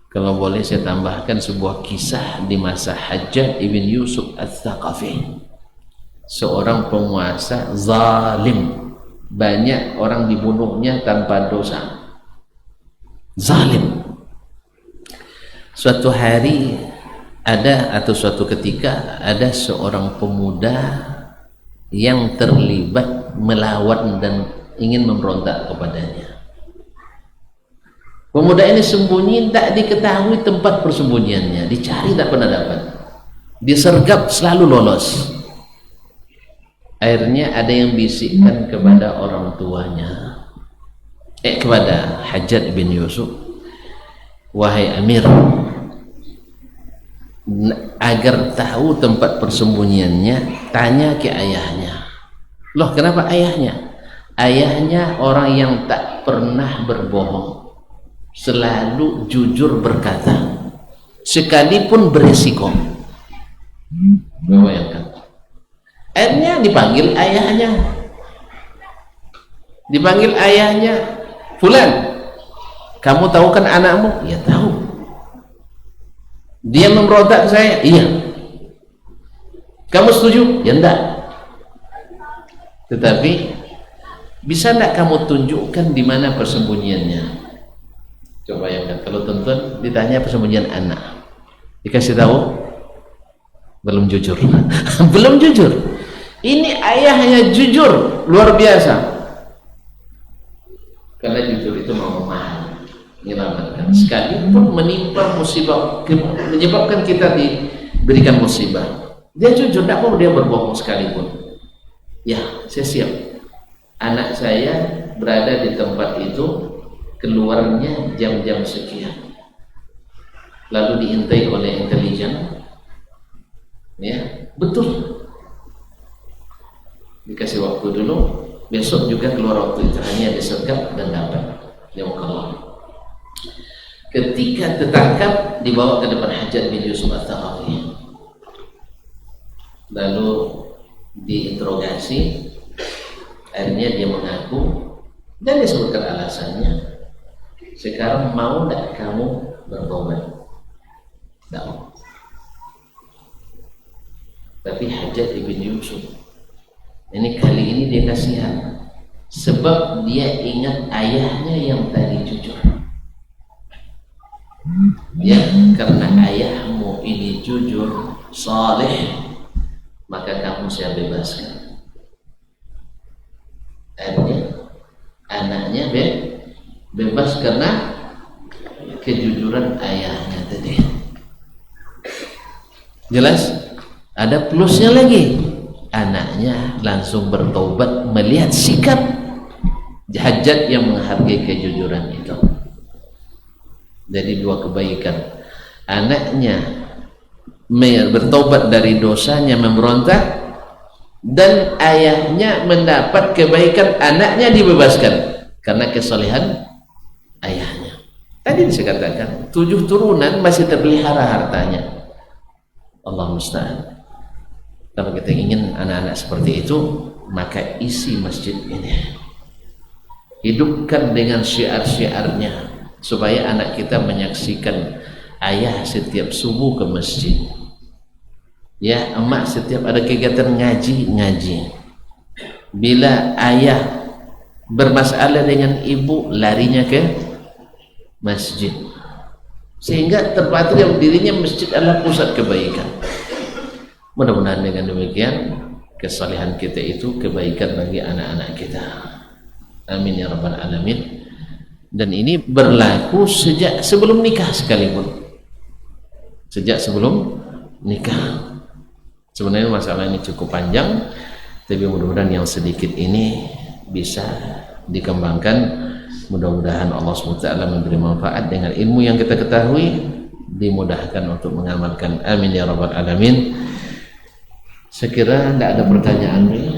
Speaker 1: Kalau boleh saya tambahkan sebuah kisah di masa Hajjaj ibn Yusuf Ats-Tsaqafi, seorang penguasa zalim, banyak orang dibunuhnya tanpa dosa, zalim.
Speaker 4: Suatu hari ada, atau suatu ketika ada seorang pemuda yang terlibat melawan dan ingin memberontak kepadanya. Pemuda ini sembunyi, tak diketahui tempat persembunyiannya, dicari tak pernah dapat, disergap selalu lolos. Akhirnya ada yang bisikkan kepada orang tuanya, kepada Hajjaj bin Yusuf, wahai Amir, agar tahu tempat persembunyiannya, tanya ke ayahnya. Loh, kenapa ayahnya? Ayahnya orang yang tak pernah berbohong, selalu jujur berkata, sekalipun beresiko. Bayangkan. Akhirnya dipanggil ayahnya. Dipanggil ayahnya, Fulan, kamu tahu kan anakmu? Ya tahu. Dia memberontak ke saya? Iya. Kamu setuju? Ya enggak. Tetapi bisa enggak kamu tunjukkan di mana persembunyiannya? Coba bayangkan kalau tuan-tuan ditanya persembunyian anak, dikasih tahu, belum jujur. Belum jujur. Ini ayahnya jujur, luar biasa. Karena jujur itu mau mahal, menyelamatkan. Sekalipun menimpa musibah, menyebabkan kita diberikan musibah, dia jujur, tidak mau dia berbohong sekalipun. Ya, saya siap. Anak saya berada di tempat itu, keluarnya jam-jam sekian, lalu diintai oleh intelijen. Ya, betul. Dikasih waktu dulu, besok juga keluar waktu itu, hanya disergap dan dapat. Ya Allah. Ketika tertangkap, dibawa ke depan Hajjaj bin Yusuf Ats-Tsaqafi, lalu diinterogasi. Akhirnya dia mengaku dan disebutkan alasannya. Sekarang mau tidak kamu bertobat? Tidak mau. Tapi Hajjaj bin Yusuf ini kali ini dia kasihan, sebab dia ingat ayahnya yang tadi jujur. Ya, karena ayahmu ini jujur, saleh, maka kamu saya bebaskan. Akhirnya anaknya bebas karena kejujuran ayahnya tadi. Jelas? Ada plusnya lagi, anaknya langsung bertobat melihat sikap Hajjaj yang menghargai kejujuran itu. Jadi dua kebaikan, anaknya bertobat dari dosanya memberontak, dan ayahnya mendapat kebaikan, anaknya dibebaskan karena kesalehan ayahnya. Tadi saya katakan 7 turunan masih terpelihara hartanya. Allah musta'an. Kalau kita ingin anak-anak seperti itu, maka isi masjid ini, hidupkan dengan syiar-syiarnya, supaya anak kita menyaksikan ayah setiap subuh ke masjid, ya, emak setiap ada kegiatan ngaji. Bila ayah bermasalah dengan ibu, larinya ke masjid, sehingga terpatri dirinya masjid adalah pusat kebaikan. Mudah-mudahan dengan demikian kesalehan kita itu kebaikan bagi anak-anak kita. Amin ya rabbal alamin. Dan ini berlaku sejak sebelum nikah sekalipun. Sejak sebelum nikah. Sebenarnya masalah ini cukup panjang, tapi mudah-mudahan yang sedikit ini bisa dikembangkan. Mudah-mudahan Allah SWT memberi manfaat dengan ilmu yang kita ketahui, dimudahkan untuk mengamalkan. Amin ya rabbal alamin. Sekira tidak ada pertanyaan nih.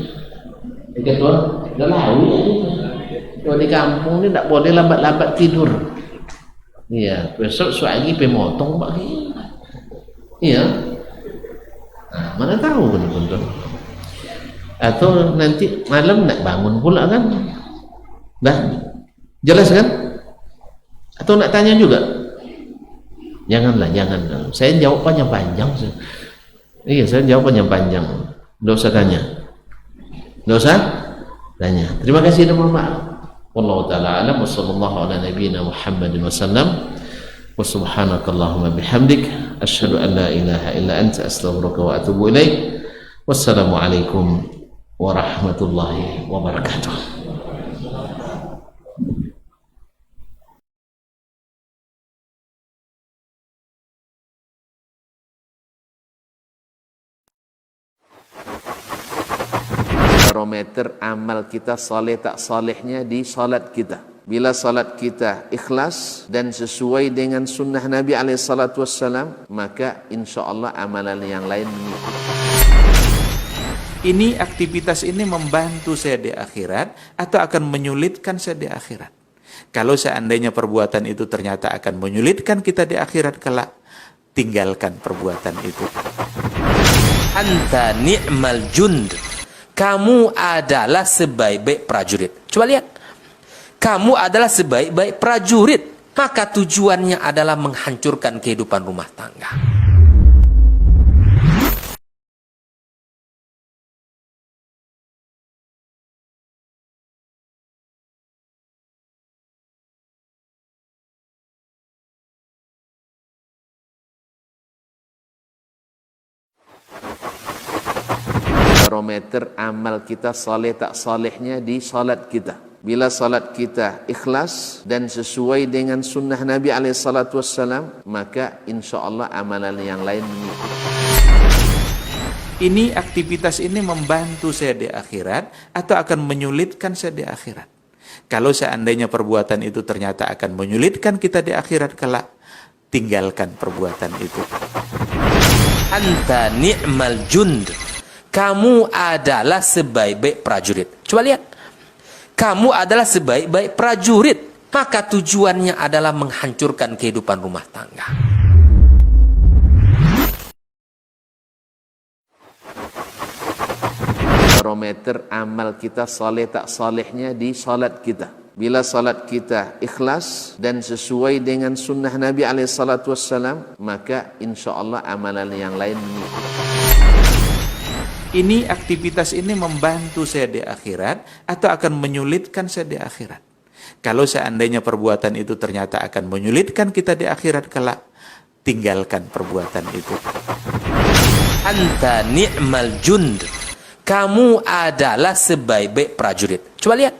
Speaker 4: Ketua, udah lalu kalau di kampung ini tidak boleh lambat-lambat tidur. Iya, besok suagi pemotong bagi. Iya. Nah, mana tahu benar-benar. Atau nanti malam nak bangun pula kan? Dah, jelas kan? Atau nak tanya juga? Janganlah, jangan. Saya jawabannya panjang. Iya, saya jawabannya panjang. Tidak usah tanya. Tidak usah tanya. Terima kasih dan mohon maaf. Wallahu ta'ala alam wa sallallahu ala nabiyyina Muhammadin wa sallam. Wa subhanakallahumma bihamdik asyhadu an la ilaha illa anta astaghfiruka wa atubu ilaik. Wassalamualaikum warahmatullahi wabarakatuh.
Speaker 1: Barometer amal kita saleh tak salehnya di salat kita. Bila salat kita ikhlas dan sesuai dengan sunnah Nabi SAW, maka insya Allah amalan yang lain mengikuti.
Speaker 2: Ini aktivitas ini membantu saya di akhirat atau akan menyulitkan saya di akhirat. Kalau seandainya perbuatan itu ternyata akan menyulitkan kita di akhirat kelak, tinggalkan perbuatan itu.
Speaker 3: Anta ni'mal jund. Kamu adalah sebaik-baik prajurit. Coba lihat. Kamu adalah sebaik-baik prajurit. Maka tujuannya adalah menghancurkan kehidupan rumah tangga.
Speaker 1: Barometer amal kita saleh tak salehnya di salat kita. Bila salat kita ikhlas dan sesuai dengan sunnah Nabi SAW, maka insya Allah amalan yang lain mengikuti.
Speaker 2: Ini aktivitas ini membantu saya di akhirat atau akan menyulitkan saya di akhirat. Kalau seandainya perbuatan itu ternyata akan menyulitkan kita di akhirat kelak, tinggalkan perbuatan itu.
Speaker 3: Anta ni'mal jund. Kamu adalah sebaik-baik prajurit. Coba lihat. Kamu adalah sebaik-baik prajurit. Maka tujuannya adalah menghancurkan kehidupan rumah tangga.
Speaker 1: Barometer amal kita saleh tak salehnya di salat kita. Bila salat kita ikhlas dan sesuai dengan sunnah Nabi SAW, maka insya Allah amalan yang lain mengikuti.
Speaker 2: Ini aktivitas ini membantu saya di akhirat atau akan menyulitkan saya di akhirat. Kalau seandainya perbuatan itu ternyata akan menyulitkan kita di akhirat kelak, tinggalkan perbuatan itu.
Speaker 3: Anta ni'mal jund. Kamu adalah sebaik-baik prajurit. Coba lihat.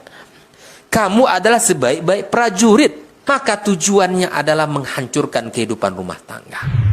Speaker 3: Kamu adalah sebaik-baik prajurit. Maka tujuannya adalah menghancurkan kehidupan rumah tangga.